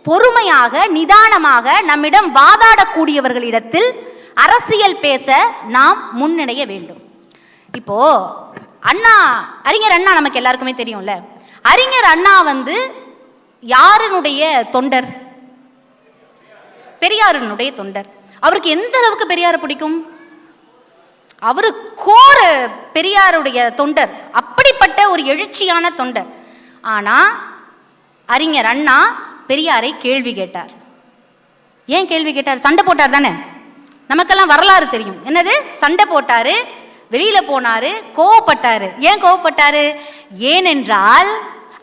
S2: பொறுமையாக நிதானமாக நம்மிடம் வாதாடக்கூடியவர்களிடத்தில் அரசியல் பேச நாம் முன்னிடைய வேண்டும். இப்போ அண்ணா, அறிஞர் அண்ணா நமக்கு எல்லாருக்குமே தெரியும்ல. அறிஞர் அண்ணா வந்து யாருனுடைய தொண்டர்? பெரியாருனுடைய தொண்டர். அவருக்கு எந்த அளவுக்கு பெரியாரை பிடிக்கும்? அவரு கோர பெரியாருடைய தொண்டர், அப்படிப்பட்ட ஒரு எழுச்சியான தொண்டர். ஆனா அறிஞர் அண்ணா பெரியாரை கேள்வி கேட்டார். ஏன் கேள்வி கேட்டார்? சண்டை போட்டார் தானே, நமக்கெல்லாம் வரலாறு தெரியும். என்னது? சண்டை போட்டாரு, வெளியில போனாரு, கோவப்பட்டாரு. ஏன் கோவப்பட்டாரு? ஏனென்றால்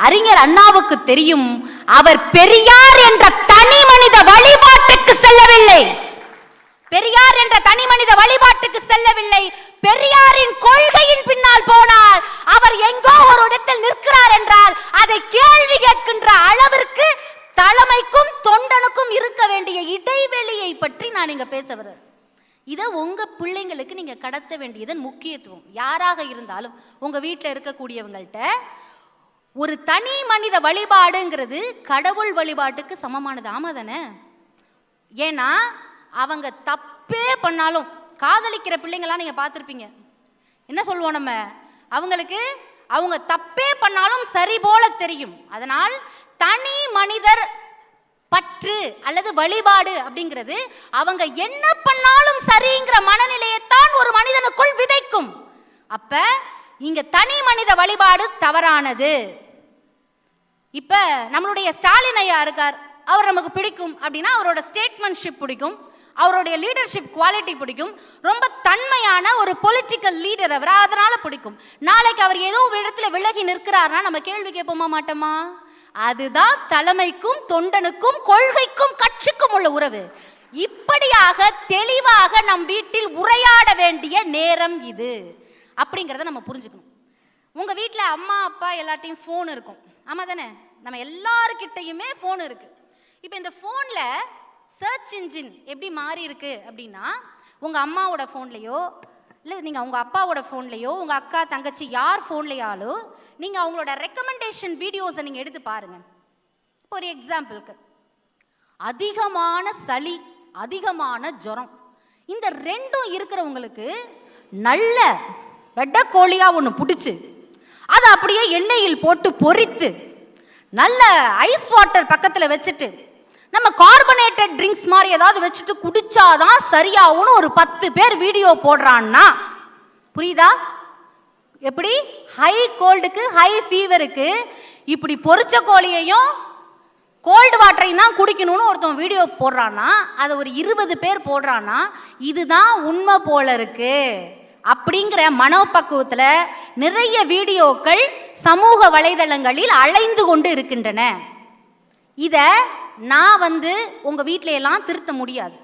S2: அறிஞர் அண்ணாவுக்கு தெரியும், அவர் பெரியார் என்ற தனி மனித வழிபாட்டுக்கு செல்லவில்லை. பெரியார் என்ற தனி மனித வழிபாட்டுக்கு செல்லவில்லை, பெரியாரின் கொள்கையின் பின்னால் போனார். அவர் எங்கோ ஒரு இடத்தில் நிற்கிறார் என்றால் அதை கேள்வி கேட்கின்ற அளவிற்கு தலைமைக்கும் தொண்டனுக்கும் இருக்க வேண்டிய இடைவெளியை பற்றி நான் இங்க பேச வரேன். இதை உங்க பிள்ளைங்களுக்கு நீங்க கடத்த வேண்டியதன் முக்கியத்துவம். யாராக இருந்தாலும் உங்க வீட்டில் இருக்கக்கூடியவங்கள்ட்ட ஒரு தனி மனித வழிபாடுங்கிறது கடவுள் வழிபாட்டுக்கு சமமானது. ஆமா தானே? ஏன்னா அவங்க தப்பே பண்ணாலும், காதலிக்கிற பிள்ளைங்களாம் நீங்க பார்த்துருப்பீங்க, என்ன சொல்லுவோம் நம்ம, அவங்களுக்கு அவங்க தப்பே பண்ணாலும் சரி போல தெரியும். அதனால் தனி மனிதர் பற்று அல்லது வழிபாடு அப்படிங்கிறது அவங்க என்ன பண்ணாலும் சரிங்கிற மனநிலையைத்தான் ஒரு மனிதனுக்குள் விதைக்கும். அப்ப இங்க தனி மனித வழிபாடு தவறானது. இப்ப நம்மளுடைய ஸ்டாலின் ஐயா இருக்கார், அவர் நமக்கு பிடிக்கும் அப்படின்னா அவரோட ஸ்டேட்மென்ட்ஷிப் பிடிக்கும், அவருடைய லீடர்ஷிப் குவாலிட்டி பிடிக்கும், ரொம்ப தன்மையான ஒரு பொலிட்டிக்கல் லீடர் அவர், அதனால பிடிக்கும். நாளைக்கு அவர் ஏதோ ஒரு இடத்துல விலகி நிற்கிறார்னா நம்ம கேள்வி கேட்போமா மாட்டோமா? அதுதான் தலைமைக்கும் தொண்டனுக்கும் கொள்கைக்கும் கட்சிக்கும் உள்ள உறவு. இப்படியாக தெளிவாக நம் வீட்டில் உரையாட வேண்டிய நேரம் இது அப்படிங்கிறத நம்ம புரிஞ்சுக்கணும். உங்க வீட்டில் அம்மா அப்பா எல்லாத்தையும் ஃபோன் இருக்கும், ஆமா தானே? நம்ம எல்லாருக்கிட்டையுமே ஃபோன் இருக்கு. இப்போ இந்த ஃபோன்ல சர்ச் இன்ஜின் எப்படி மாறி இருக்கு அப்படின்னா, உங்க அம்மாவோட ஃபோன்லையோ இல்லை நீங்கள் உங்கள் அப்பாவோட ஃபோன்லையோ உங்கள் அக்கா தங்கச்சி யார் ஃபோன்லையாலோ நீங்கள் அவங்களோட ரெக்கமெண்டேஷன் வீடியோஸை நீங்கள் எடுத்து பாருங்க. இப்போ ஒரு எக்ஸாம்பிளுக்கு, அதிகமான சளி, அதிகமான ஜுரம், இந்த ரெண்டும் இருக்கிறவங்களுக்கு நல்ல வெட்டைக்கோழியாக ஒன்று பிடிச்சி அதை அப்படியே எண்ணெயில் போட்டு பொரித்து நல்ல ஐஸ் வாட்டர் பக்கத்தில் வச்சுட்டு நம்ம கார்பனேட்டட் ட்ரிங்க்ஸ் மாதிரி ஏதாவது வச்சுட்டு குடிச்சாதான் சரியாகும்னு ஒரு 10 பேர் வீடியோ போடுறான்னா புரியுதா? எப்படி ஹை கோல்டுக்கு ஹை ஃபீவருக்கு இப்படி பொரிச்ச கோழியையும் கோல்டு வாட்டரையும் தான் குடிக்கணும்னு ஒருத்தன் வீடியோ போடுறான்னா, அதை ஒரு 20 பேர் போடுறான்னா இதுதான் உண்மை போல இருக்கு அப்படிங்கிற மனோபக்குவத்தில் நிறைய வீடியோக்கள் சமூக வலைதளங்களில் அலைந்து கொண்டு இருக்கின்றன. இதை நான் உங்கள் வீட்டில எல்லாம் திருத்த முடியாது.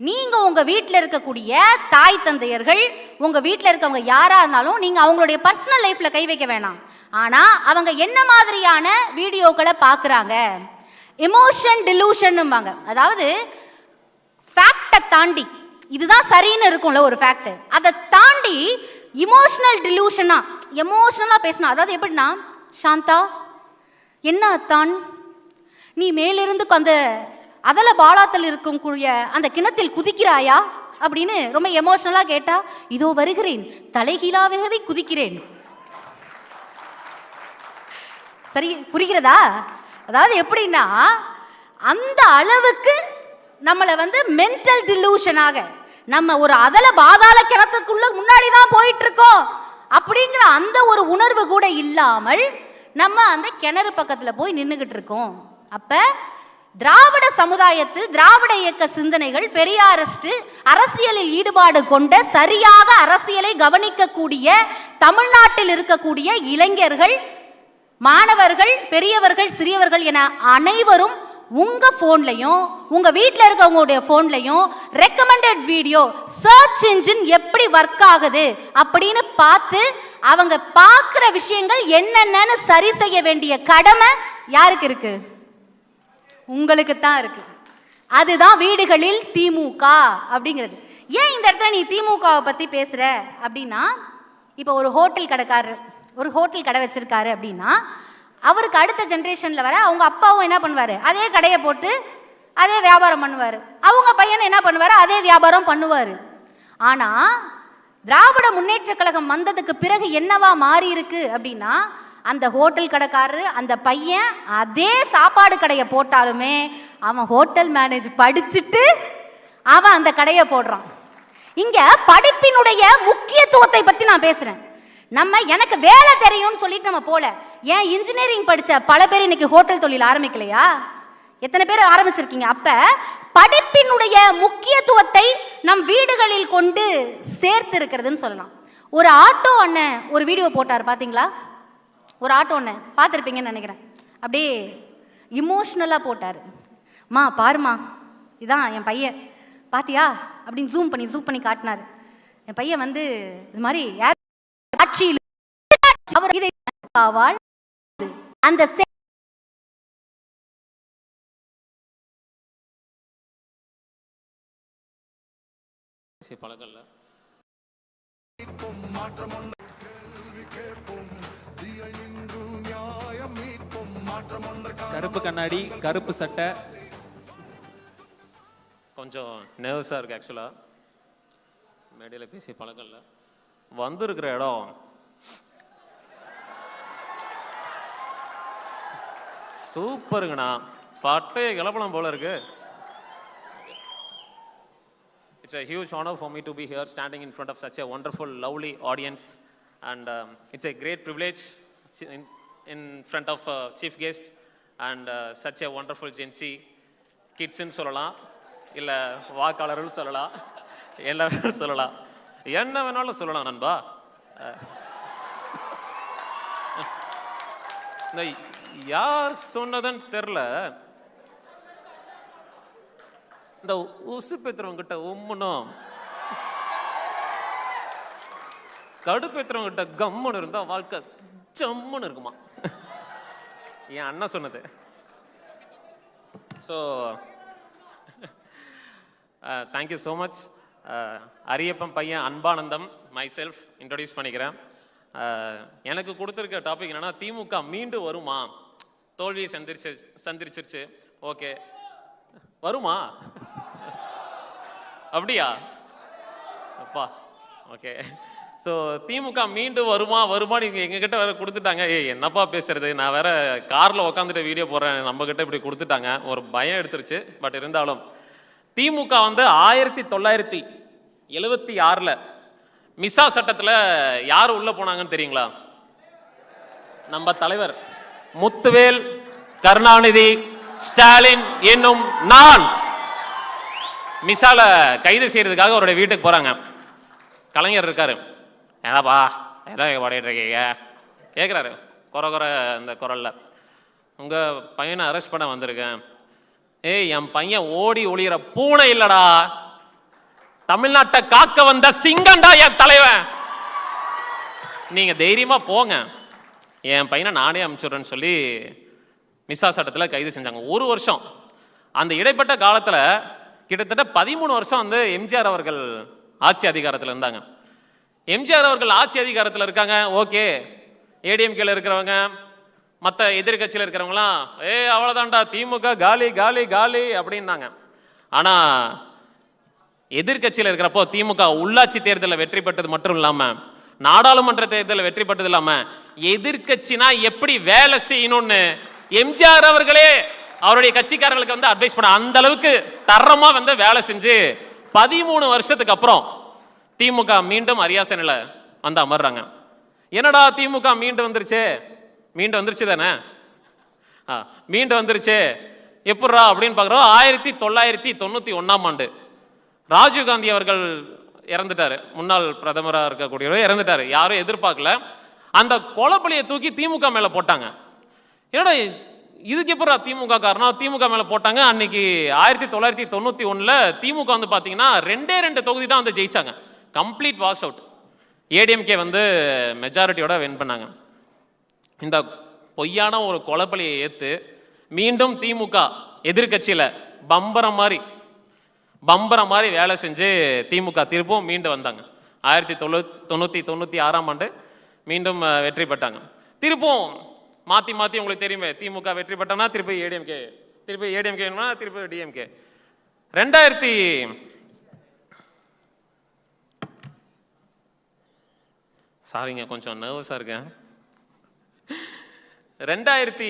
S2: நீங்கள் உங்கள் வீட்டில் இருக்கக்கூடிய தாய் தந்தையர்கள், உங்கள் வீட்டில் இருக்கவங்க யாராக இருந்தாலும் நீங்கள் அவங்களுடைய பர்சனல் லைஃப்பில் கை வைக்க வேணாம். ஆனால் அவங்க என்ன மாதிரியான வீடியோக்களை பார்க்குறாங்க, எமோஷன் டிலூஷன்னுபாங்க. அதாவது ஃபேக்டை தாண்டி இதுதான் சரின்னு இருக்கும்ல ஒரு ஃபேக்ட், அதை தாண்டி இமோஷனல் டிலூஷனா எமோஷனலாக பேசணும். அதாவது எப்படின்னா, சாந்தா என்ன தான் நீ மேலிருந்து அந்த அதல பாலாத்தில் இருக்கும் கூடிய அந்த கிணத்தில் குதிக்கிறாயா அப்படின்னு ரொம்ப எமோஷனலா கேட்டா, இதோ வருகிறேன், தலைகீழாகவே குதிக்கிறேன். சரி, புரிகிறதா? அதாவது எப்படின்னா, அந்த அளவுக்கு நம்மளை மென்டல் டிலூஷனாக நம்ம ஒரு அதல பாதாள கிணத்துக்குள்ள முன்னாடி தான் போயிட்டு இருக்கோம் அப்படிங்கிற அந்த ஒரு உணர்வு கூட இல்லாமல் நம்ம அந்த கிணறு பக்கத்துல போய் நின்றுகிட்டு இருக்கோம். அப்ப திராவிட சமுதாயத்தில் திராவிட இயக்க சிந்தனைகள், பெரியாரிஸ்ட் அரசியலில் ஈடுபாடு கொண்ட, சரியாக அரசியலை கவனிக்கக்கூடிய தமிழ்நாட்டில் இருக்கக்கூடிய இளைஞர்கள், மாணவர்கள், பெரியவர்கள், சிறியவர்கள் என அனைவரும் உங்க போன்லையும் உங்க வீட்டில் இருக்கவங்களுடைய போன்லையும் ரெக்கமெண்டட் வீடியோ சர்ச் இன்ஜின் எப்படி ஒர்க் ஆகுது அப்படின்னு பார்த்து அவங்க பார்க்குற விஷயங்கள் என்னென்னு சரி செய்ய வேண்டிய கடமை யாருக்கு இருக்கு? உங்களுக்கு தான் இருக்கு. அதுதான் வீடுகளில் திமுக அப்படிங்கிறது. ஏன் இந்த இடத்துல நீ திமுகவை பத்தி பேசுற அப்படின்னா, இப்போ ஒரு ஹோட்டல் கடைக்காரர் ஒரு ஹோட்டல் கடை வச்சிருக்காரு அப்படின்னா, அவருக்கு அடுத்த ஜென்ரேஷன்ல வர அவங்க அப்பாவும் என்ன பண்ணுவாரு? அதே கடையை போட்டு அதே வியாபாரம் பண்ணுவாரு. அவங்க பையனை என்ன பண்ணுவாரு? அதே வியாபாரம் பண்ணுவாரு. ஆனா திராவிட முன்னேற்ற கழகம் வந்ததுக்கு பிறகு என்னவா மாறி இருக்கு அப்படின்னா, அந்த ஹோட்டல் கடைக்காரரு அந்த பையன் அதே சாப்பாடு கடையை போட்டாலுமே அவன் ஹோட்டல் மேனேஜ் படிச்சுட்டு அவன் அந்த கடையை போடுறான். இங்க படிப்பினுடைய முக்கியத்துவத்தை பத்தி நான் பேசுறேன். நம்ம எனக்கு வேலை தெரியும்னு சொல்லிட்டு நம்ம போல. ஏன் இன்ஜினியரிங் படிச்ச பல பேர் இன்னைக்கு ஹோட்டல் தொழில் ஆரம்பிக்கலையா? எத்தனை பேர் ஆரம்பிச்சிருக்கீங்க? அப்ப படிப்பினுடைய முக்கியத்துவத்தை நம் வீடுகளில் கொண்டு சேர்த்து இருக்கிறதுன்னு சொல்லலாம். ஒரு ஆட்டோ அண்ணன் ஒரு வீடியோ போட்டார், பாத்தீங்களா? ஒரு ஆட்டோ அண்ணன் பார்த்துருப்பீங்கன்னு நினைக்கிறேன். அப்படியே இமோஷ்னலா போட்டார். மா பாருமா, இதான் என் பையன், பாத்தியா அப்படின்னு ஜூம் பண்ணி காட்டினார். என் பையன் இது மாதிரி ஆட்சியில் அவர் இதை அந்த
S5: பழகல்ல. கருப்பு கண்ணாடி, கருப்பு சட்டை,
S6: கொஞ்சம் நர்வஸாக இருக்குது. ஆக்சுவலாக மேடையில் பேசி பழக்கம்ல. வந்திருக்கிற இடம் சூப்பருங்கண்ணா, பட்டைய கிளப்பலாம் போல இருக்கு. It's a huge honor for me to be here standing in front of such a wonderful, lovely audience, and it's a great privilege in front of chief guest and such a wonderful Gen Z kids ன்னு சொல்லலாம், இல்லை வாக்காளர்கள் சொல்லலாம், எல்லாரும் சொல்லலாம், என்ன வேணாலும் சொல்லலாம் நண்பா. இந்த யார் சொன்னதுன்னு தெரில, இந்த உசு பெற்றவங்கிட்ட உம்முனும் கடுப்பேற்றவங்கிட்ட கம்முன்னு இருந்தா வாழ்க்கை ஜம்முன்னு இருக்குமா. என் அண்ணன் சொன்னது. So thank you so much. Ariyappan பையன் அன்பானந்தம், மை செல்ஃப் இன்ட்ரடியூஸ் பண்ணிக்கிறேன். எனக்கு கொடுத்துருக்க டாபிக் என்னன்னா, திமுக மீண்டு வருமா? தோல்வியை சந்திரிச்சிருச்சு, ஓகே, வருமா? அப்படியா அப்பா, ஓகே. ஸோ திமுக மீண்டு வருமா நீங்கள் எங்ககிட்ட வேற கொடுத்துட்டாங்க. என்னப்பா பேசுறது, நான் வேற காரில் உட்காந்துட்டு வீடியோ போடுறேன், நம்ம கிட்ட இப்படி கொடுத்துட்டாங்க, ஒரு பயம் எடுத்துருச்சு. பட் இருந்தாலும் திமுக 1976 மிசா சட்டத்தில் யார் உள்ள போனாங்கன்னு தெரியுங்களா? நம்ம தலைவர் முத்துவேல் கருணாநிதி ஸ்டாலின் என்னும் நான் மிசால கைது செய்யறதுக்காக அவருடைய வீட்டுக்கு போறாங்க. கலைஞர் இருக்காரு, ஏதாப்பா ஏதோ பாடிட்டு இருக்கீங்க கேட்குறாரு குறை அந்த குரல்ல. உங்க பையனை அரெஸ்ட் பண்ண வந்திருக்கேன். ஏய், என் பையன் ஓடி ஒளிகிற பூனை இல்லடா, தமிழ்நாட்டை காக்க வந்த சிங்கண்டா என் தலைவன், நீங்க தைரியமா போங்க, என் பையனை நானே அனுப்பிச்சுடுறேன்னு சொல்லி மிசா சட்டத்தில் கைது செஞ்சாங்க. ஒரு வருஷம். அந்த இடைப்பட்ட காலத்தில் கிட்டத்தட்ட 13 வருஷம் எம்ஜிஆர் அவர்கள் ஆட்சி அதிகாரத்தில் இருந்தாங்க. எம்ஜிஆர் அவர்கள் ஆட்சி அதிகாரத்தில் இருக்காங்க, ஓகே. ஏடிஎம்கேல இருக்கிறவங்க மற்ற எதிர்கட்சியில் இருக்கிறவங்களாம் அவ்வளோதான்டா திமுக காலி காலி காலி அப்படின்னாங்க. ஆனா எதிர்கட்சியில் இருக்கிறப்போ திமுக உள்ளாட்சி தேர்தலில் வெற்றி பெற்றது மட்டும் இல்லாம நாடாளுமன்ற தேர்தலில் வெற்றி பெற்றது இல்லாம எதிர்கட்சினா எப்படி வேலை செய்யணும்னு எம்ஜிஆர் அவர்களே அவருடைய கட்சிக்காரர்களுக்கு வந்து அட்வைஸ் பண்ண அந்த அளவுக்கு தரமா வந்து வேலை செஞ்சு 13 வருஷத்துக்கு அப்புறம் திமுக மீண்டும் அரியாசனில் வந்து அமர்றாங்க. என்னடா திமுக மீண்டும் வந்துருச்சு தானே, மீண்டும் வந்துருச்சு எப்படா அப்படின்னு பார்க்குறோம். 1991ஆம் ஆண்டு ராஜீவ்காந்தி அவர்கள் இறந்துட்டாரு, முன்னாள் பிரதமராக இருக்கக்கூடியவர் இறந்துட்டாரு. யாரும் எதிர்பார்க்கல. அந்த கொலைப்பழியை தூக்கி திமுக மேல போட்டாங்க. ஏன்னா இதுக்கு எப்படா திமுக காரணம், திமுக மேல போட்டாங்க. அன்னைக்கு 1991 திமுக வந்து பாத்தீங்கன்னா 2 தொகுதி தான் வந்து ஜெயிச்சாங்க, கம்ப்ளீட் வாஷ் அவுட். ஏடிஎம்கே வந்து மெஜாரிட்டியோட வின் பண்ணாங்க. இந்த பொய்யான ஒரு கொலைப்பழியை ஏத்து மீண்டும் திமுக எதிர்கட்சியில பம்பரம் மாதிரி வேலை செஞ்சு திமுக திருப்பும் மீண்டு வந்தாங்க. 1996ஆம் ஆண்டு மீண்டும் வெற்றி பெற்றாங்க. திருப்பும் மாத்தி உங்களுக்கு தெரியுமே, திமுக வெற்றி பெற்றனா திருப்பி ஏடிஎம்கே, திருப்பி டிஎம்கே. 2000 கொஞ்சம் நர்வஸா இருக்கேன். 2006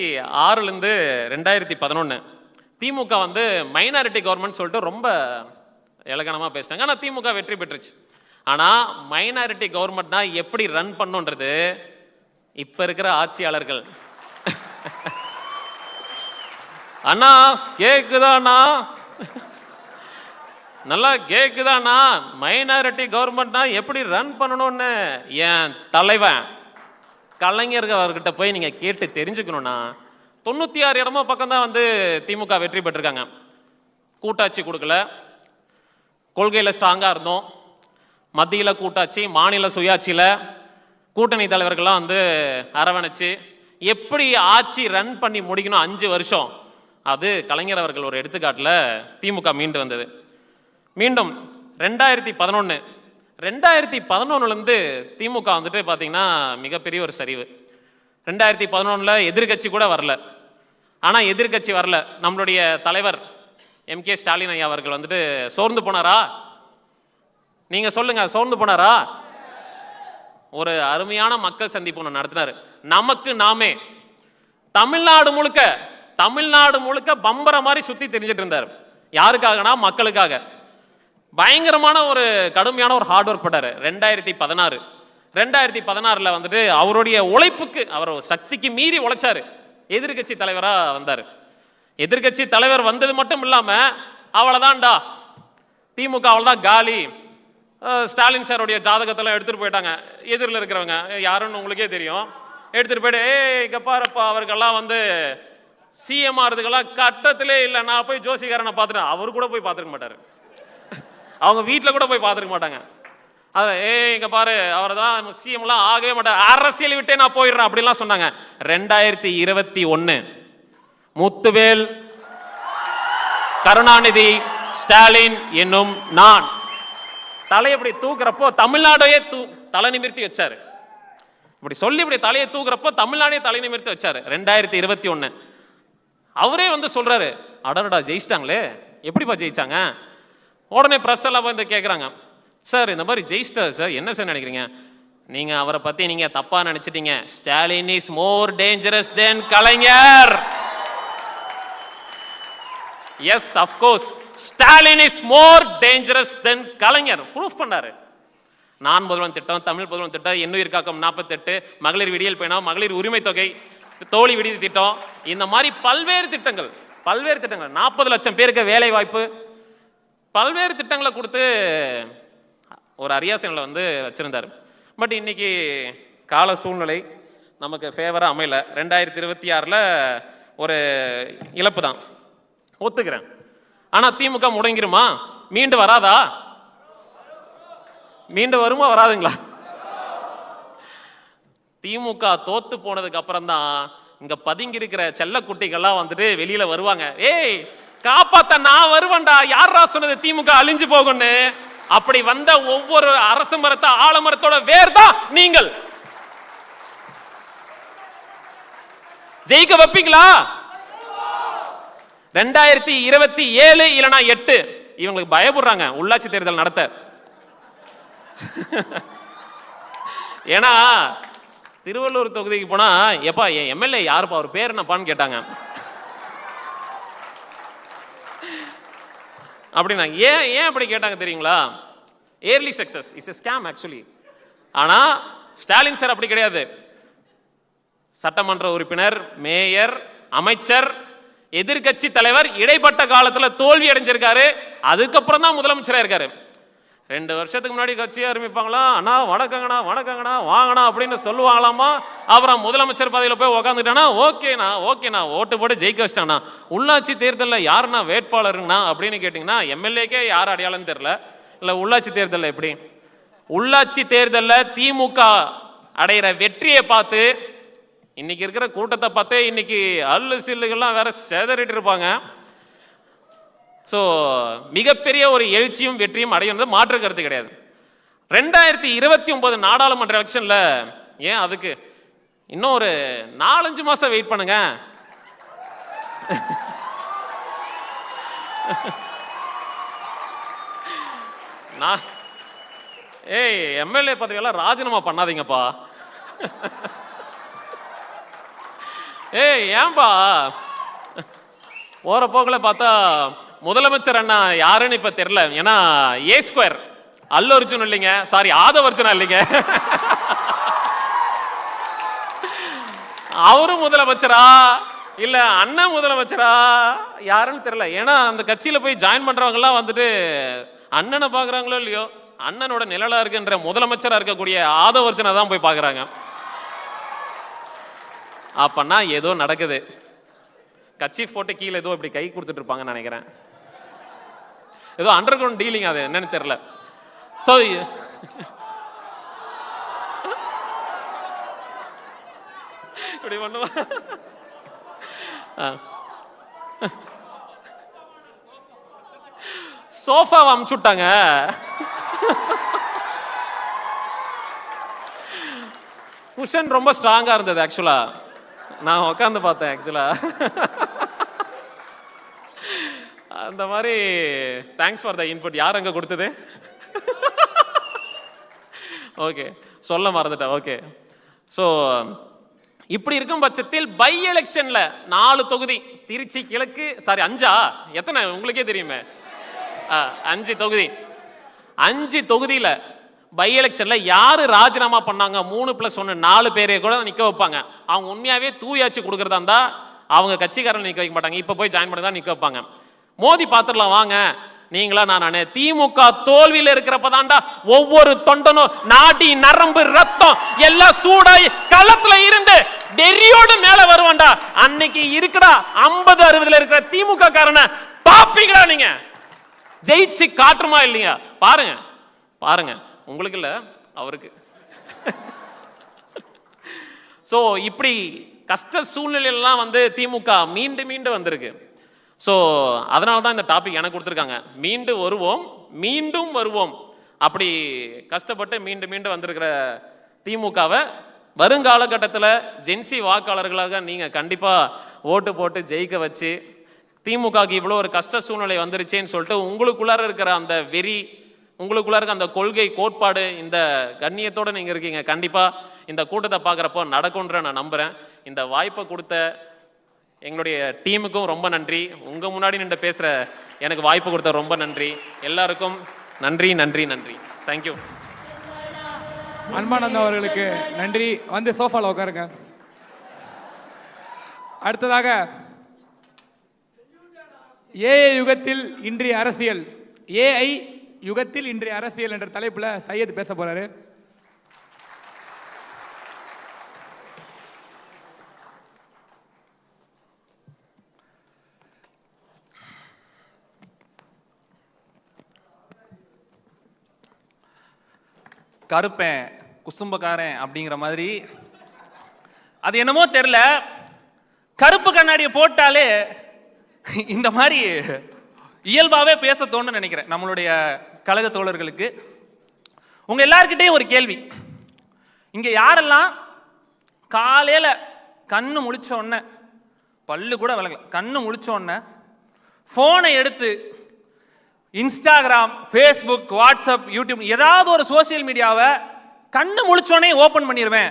S6: 2011 திமுக வந்து மைனாரிட்டி கவர்மெண்ட் சொல்லிட்டு ரொம்ப இலக்கணமா பேசிட்டாங்க. ஆனா திமுக வெற்றி பெற்றுச்சு. ஆனா மைனாரிட்டி கவர்மெண்ட்னா எப்படி ரன் பண்ணுன்றது இப்ப இருக்கிற ஆட்சியாளர்கள். அண்ணா கேக்குதாண்ணா, நல்லா கேக்குதாண்ணா, மைனாரிட்டி கவர்மெண்ட்னா எப்படி ரன் பண்ணணும்னு என் தலைவன் கலைஞர்கள் அவர்கிட்ட போய் நீங்க கேட்டு தெரிஞ்சுக்கணும்னா 96 இடமோ பக்கம் தான் வந்து திமுக வெற்றி பெற்றிருக்காங்க. கூட்டாட்சி கொடுக்கல, கொள்கையில ஸ்ட்ராங்கா இருந்தோம். மத்தியில கூட்டாட்சி, மாநில சுயாட்சியில கூட்டணி தலைவர்கள்லாம் வந்து அரவணைச்சு எப்படி ஆட்சி ரன் பண்ணி முடிக்கணும் 5 வருஷம், அது கலைஞர் அவர்கள் ஒரு எடுத்துக்காட்டுல திமுக மீண்டு வந்தது. மீண்டும் 2011 திமுக வந்துட்டு பாத்தீங்கன்னா மிகப்பெரிய ஒரு சரிவு. 2011 எதிர்கட்சி கூட வரல. ஆனா எதிர்கட்சி வரல, நம்மளுடைய தலைவர் எம்.கே. ஸ்டாலின் ஐயா அவர்கள் வந்துட்டு சோர்ந்து போனாரா? நீங்க சொல்லுங்க, சோர்ந்து போனாரா? ஒரு அருமையான மக்கள் சந்திப்பு ஒன்று நடத்தினாரு. நமக்கு நாமே தமிழ்நாடு முழுக்க பம்பர மாதிரி சுத்தி தெரிஞ்சிட்டு இருந்தார். யாருக்காகனா மக்களுக்காக. பயங்கரமான ஒரு கடுமையான ஒரு ஹார்ட் ஒர்க் பண்ணாரு. 2016 வந்துட்டு அவருடைய உழைப்புக்கு, அவர் சக்திக்கு மீறி உழைச்சாரு. எதிர்கட்சி தலைவரா வந்தாரு. எதிர்கட்சி தலைவர் வந்தது மட்டும் இல்லாம அவ்வளவுதான்டா திமுக அவ்வளவுதான் காலி, ஸ்டாலின் சாருடைய ஜாதகத்தெல்லாம் எடுத்துட்டு போயிட்டாங்க. எதிரில் இருக்கிறவங்க யாருன்னு உங்களுக்கே தெரியும். எடுத்துட்டு போயிட்டு இங்க பாருப்பா அவர்கள்லாம் வந்து சிஎம் ஆறதுக்கெல்லாம் கட்டத்திலே இல்லை, நான் போய் ஜோசிகாரனை பார்த்துட்டேன். அவரு கூட போய் பார்த்துருக்க மாட்டாரு, அவங்க வீட்டில் கூட போய் பார்த்துருக்க மாட்டாங்க. அதான் இங்க பாரு அவர் தான் சிஎம்லாம் ஆகவே மாட்டார், அரசியல் விட்டே நான் போயிடுறேன் அப்படிலாம் சொன்னாங்க. 2021 முத்துவேல், கருணாநிதி, ஸ்டாலின் என்னும் நான் தலையை இப்படி தூக்குறப்போ தமிழ்நாடையே தலை நிமிர்த்தி வச்சாரு. இப்படி சொல்லி இப்படி தலையை தூக்குறப்போ தமிழ்நாடே தலை நிமிர்த்தி வச்சாரு. 2021 அவரே வந்து சொல்றாரு, அடடா ஜெயிச்சிட்டாங்களே, எப்படிப்பா ஜெயிச்சாங்க? உடனே பிரஸ் எல்லாம் வந்து கேட்குறாங்க, சார் இந்த மாதிரி ஜெயிச்சிட்டார் சார், என்ன சார் நினைக்கிறீங்க? நீங்க அவரை பத்தி நீங்க தப்பா நினைச்சிட்டீங்க. Stalin is more dangerous than Kalaignar. Yes of course Stalin is more dangerous than Kalaignar. Proof பண்ணாரு. நான் முதல்வன் திட்டம், தமிழ் முதல்வன் திட்டம், எண்ணுயிர் காக்கம் 48, மகளிர் விடியல் பயணம், மகளிர் உரிமை தொகை, தோழி விடுதி திட்டம், இந்த மாதிரி பல்வேறு திட்டங்கள் 40 லட்சம் பேருக்கு வேலை வாய்ப்பு, பல்வேறு திட்டங்களை கொடுத்து ஒரு அரியாசனில் வந்து வச்சிருந்தார். பட் இன்னைக்கு கால சூழ்நிலை நமக்கு ஃபேவரா அமையல. 2026 ஒரு இழப்பு தான், ஒத்துக்கிறேன். ஆனா திமுக முடங்கிருமா? மீண்டு வராதா? மீண்டு வருமா வராதுங்களா? திமுக தோத்து போனதுக்கு அப்புறம் தான் இங்க பதுங்கி இருக்கிற செல்ல குட்டிகள்லாம் வந்துட்டு வெளியில வருவாங்க. ஏய் காப்பாத்த நான் வருவேன்டா, யாரா சொன்னது திமுக அழிஞ்சு போகும்னு? அப்படி வந்த ஒவ்வொரு அரசு மரத்த ஆலமரத்தோட வேர் தான் நீங்கள். ஜெயிக்க வைப்பீங்களா? 2027 இல்லனா 8 இவங்களுக்கு பயப்படுறாங்க உள்ளாட்சி தேர்தல் நடத்த. ஏன்னா திருவள்ளூர் தொகுதிக்கு போனா எப்பா என் எம்எல்ஏ யாருப்பா அவர் பேர் என்னப்பான்னு கேட்டாங்க. அப்படின்னா ஏன் அப்படி கேட்டாங்க தெரியுங்களா? Early success is a scam actually. ஆனா ஸ்டாலின் சார் அப்படி கிடையாது. சட்டமன்ற உறுப்பினர், மேயர், அமைச்சர், எதிர்கட்சி தலைவர், இடைப்பட்ட காலத்துல தோல்வி அடைஞ்சிருக்காரு. அதுக்கப்புறம் தான் முதலமைச்சரா இருக்காரு. 2 வருஷத்துக்கு முன்னாடி கட்சியை ஆரம்பிப்பாங்களா, அண்ணா வணக்கங்கண்ணா வணக்கங்கண்ணா வாங்கண்ணா அப்படின்னு சொல்லுவாங்களாமா. அப்புறம் முதலமைச்சர் பதவியில் போய் உக்காந்துட்டானா ஓகேண்ணா ஓட்டு போட்டு ஜெயிக்க வச்சிட்டானா. உள்ளாட்சி தேர்தலில் யாருன்னா வேட்பாளருங்கண்ணா அப்படின்னு கேட்டிங்கன்னா எம்எல்ஏக்கே யார் அடையாளம் தெரியல. இல்லை உள்ளாட்சி தேர்தலில் எப்படி? உள்ளாட்சி தேர்தலில் திமுக அடைகிற வெற்றியை பார்த்து இன்னைக்கு இருக்கிற கூட்டத்தை பார்த்தே இன்னைக்கு அல்லு சில்லுகள்லாம் வேற சேதறிட்டு இருப்பாங்க. ஸோ மிகப்பெரிய ஒரு எழுச்சியும் வெற்றியும் அடையுறது மாற்று கருத்து கிடையாது. 2029 நாடாளுமன்ற எலெக்ஷன்ல ஏன் அதுக்கு இன்னும் ஒரு 4-5 மாசம் வெயிட் பண்ணுங்க. நான் எம்எல்ஏ பதவியெல்லாம் ராஜினாமா பண்ணாதீங்கப்பா. ஏன்பா போற போக்குல பார்த்தா முதலமைச்சர் அண்ணா யாருன்னு இப்ப தெரியல. ஏன்னா A2 அல்லு அர்ஜுன் இல்லைங்க, சாரி ஆதவ அர்ஜுனா இல்லைங்க, அவரும் முதலமைச்சரா இல்ல அண்ணன் முதலமைச்சரா யாருன்னு தெரியல. ஏன்னா அந்த கட்சியில போய் ஜாயின் பண்றவங்க எல்லாம் வந்துட்டு அண்ணனை பாக்குறாங்களோ இல்லையோ, அண்ணனோட நிழலா இருக்குன்ற முதலமைச்சரா இருக்கக்கூடிய ஆதவ அர்ஜுனா தான் போய் பாக்குறாங்க. அப்பன்னா ஏதோ நடக்குது. கட்சி போட்டு கீழே ஏதோ இப்படி கை கொடுத்துட்டு இருப்பாங்கன்னு நினைக்கிறேன். ஏதோ அண்டர் கிரவுண்ட் டீலிங், அது என்னன்னு தெரியல. சோ இப்படி பண்ணுவா. சோஃபாவை அமுச்சு விட்டாங்க. குஷன் ரொம்ப ஸ்ட்ராங்கா இருந்தது ஆக்சுவலா. நான் உட்காந்து பார்த்தேன் ஆக்சுவலா. அந்த மாதிரி தேங்க்ஸ் ஃபார் த இன்புட். யார் அங்க கொடுத்தது? ஓகே, சொல்ல மறந்துட்டேன். ஓகே, ஸோ இப்படி இருக்கும் பட்சத்தில் பை எலெக்ஷன்ல 4 தொகுதி, திருச்சி கிழக்கு, சாரி 5 எத்தனை உங்களுக்கே தெரியுமே, 5 தொகுதி. 5 தொகுதியில பை எலெக்ஷன்ல யாரு ராஜினாமா பண்ணாங்க 3+1 4 பேரை கூட நிக்க வைப்பாங்க. அவங்க உண்மையாவே தூயாச்சு கொடுக்கறதா இருந்தா அவங்க கட்சிக்காரன் நிக்க வைக்க மாட்டாங்க. இப்ப போய் ஜாயின் பண்ணி தான் நிக்க வைப்பாங்க. மோதி பாத்துடலாம் வாங்க நீங்களா நானே. திமுக தோல்வியில இருக்கிறப்பதான்டா ஒவ்வொரு தொண்டனும் நாடி நரம்பு ரத்தம் எல்லாம் சூடாய் களத்துல இருந்து வெறியோடு மேல வருவான்டா. அன்னைக்கு இருக்குடா 50-60 இருக்கிற திமுக காரனை பாப்பீங்களா நீங்க? ஜெயிச்சு காட்டுமா இல்லையா? பாருங்க பாருங்க, உங்களுக்கு இல்ல அவருக்கு. சோ இப்படி கஷ்ட சூழ்நிலையெல்லாம் வந்து திமுக மீண்டு மீண்டு வந்திருக்கு. ஸோ அதனால தான் இந்த டாபிக் எனக்கு கொடுத்துருக்காங்க. மீண்டு வருவோம், மீண்டும் வருவோம். அப்படி கஷ்டப்பட்டு மீண்டு மீண்டு வந்திருக்கிற திமுகவை வருங்காலகட்டத்தில் ஜென்சி வாக்காளர்களாக நீங்கள் கண்டிப்பாக ஓட்டு போட்டு ஜெயிக்க வச்சு, திமுகவுக்கு இவ்வளோ ஒரு கஷ்ட சூழ்நிலை வந்துருச்சேன்னு சொல்லிட்டு உங்களுக்குள்ளார இருக்கிற அந்த வெறி, உங்களுக்குள்ளார இருக்க அந்த கொள்கை கோட்பாடு, இந்த கண்ணியத்தோடு நீங்கள் இருக்கீங்க. கண்டிப்பாக இந்த கூட்டத்தை பார்க்குறப்போ நடக்கும்ன்ற நான் நம்புகிறேன். இந்த வாய்ப்பை கொடுத்த எங்களுடைய டீமுக்கும் ரொம்ப நன்றி. உங்க முன்னாடி நின்று பேசுற எனக்கு வாய்ப்பு கொடுத்த ரொம்ப நன்றி. எல்லாருக்கும் நன்றி நன்றி நன்றி. தேங்க்யூ.
S3: அன்பானந்தம் அவர்களுக்கு நன்றி. வந்து சோஃபால உட்காருங்க. அடுத்ததாக ஏஐ யுகத்தில் இன்றைய அரசியல், ஏஐ யுகத்தில் இன்றைய அரசியல் என்ற தலைப்புல சையத் பேச போறாரு.
S5: கருப்பேன் குசும்பக்காரன் அப்படிங்கிற மாதிரி அது என்னமோ தெரியல, கருப்பு கண்ணாடியை போட்டாலே இந்த மாதிரி இயல்பாவே பேச தோணுன்னு நினைக்கிறேன் நம்மளுடைய கழக தோழர்களுக்கு. உங்க எல்லார்கிட்டையும் ஒரு கேள்வி, இங்க யாரெல்லாம் காலையில கண்ணு முழிச்ச உடனே பல்லு கூட விளங்கல. கண்ணு முழிச்சோன்ன ஃபோனை எடுத்து இன்ஸ்டாகிராம், ஃபேஸ்புக், வாட்ஸ்அப், யூடியூப் ஏதாவது ஒரு சோசியல் மீடியாவை கண்ணு முழிச்சோனே ஓப்பன் பண்ணிடுவேன்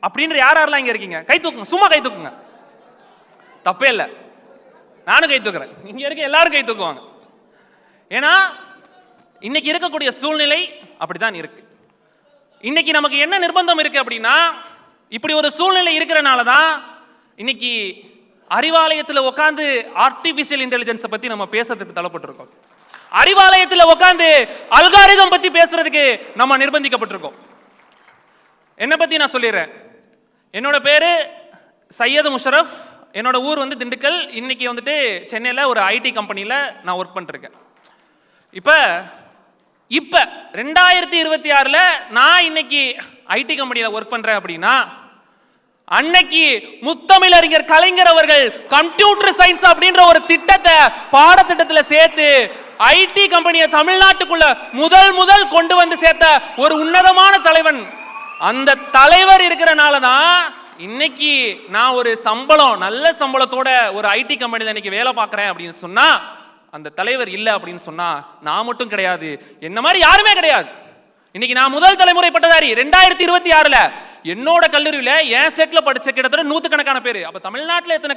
S5: அப்படின்ற யாரெல்லாம் இங்கே இருக்கீங்க? கை தூக்குங்க, சும்மா கை தூக்குங்க. தப்பே இல்லை, நானும் கை தூக்குறேன். இங்கே இருக்க எல்லாரும் கை தூக்குவாங்க. ஏன்னா இன்னைக்கு இருக்கக்கூடிய சூழ்நிலை அப்படிதான் இருக்கு. இன்னைக்கு நமக்கு என்ன நிர்பந்தம் இருக்கு அப்படின்னா, இப்படி ஒரு சூழ்நிலை இருக்கிறனால தான் இன்னைக்கு அறிவாலயத்தில் உட்காந்து ஆர்டிபிஷியல் இன்டெலிஜென்ஸை பத்தி நம்ம பேசுறதுக்கு தள்ளப்பட்டிருக்கோம். அறிவாலயத்தில் உட்காந்து அல்காரிதம் பத்தி பேசுறதுக்கு நம்ம நிர்பந்திக்கப்பட்டிருக்கோம். என்னை பத்தி நான் சொல்லிடுறேன். என்னோட பேரு சையது முஷரஃப். என்னோட ஊர் வந்து திண்டுக்கல். இன்னைக்கு வந்துட்டு சென்னையில் ஒரு ஐடி கம்பெனியில் நான் ஒர்க் பண்ணிருக்கேன். இப்ப 2026 நான் இன்னைக்கு ஐடி கம்பெனியில் ஒர்க் பண்றேன் அப்படின்னா, அன்னைக்கு முத்தமிழறிஞர் கலைஞர் அவர்கள் கம்ப்யூட்டர் சயின்ஸ் அப்படின்ற ஒரு திட்டத்தை பாடத்திட்டத்தில் சேர்த்து ஐடி கம்பெனியை தமிழ்நாட்டுக்குள்ள முதல் கொண்டு வந்து சேர்த்த ஒரு உன்னதமான தலைவன். அந்த தலைவர் இருக்கிறனால தான் இன்னைக்கு நான் ஒரு சம்பளம், நல்ல சம்பளத்தோட ஒரு ஐடி கம்பெனியில் இன்னைக்கு வேலை பார்க்குறேன் அப்படின்னு சொன்னா, அந்த தலைவர் இல்லை அப்படின்னு சொன்னா நான் மட்டும் கிடையாது, என்ன மாதிரி யாருமே கிடையாது. இன்னைக்கு நான் முதல் தலைமுறை பட்டதாரி. 2026 என்னோட கல்லூரியில என் செட்ல படிச்ச கிட்டத்தட்ட 100 கணக்கான பேரு. அப்ப தமிழ்நாட்டில் எத்தனை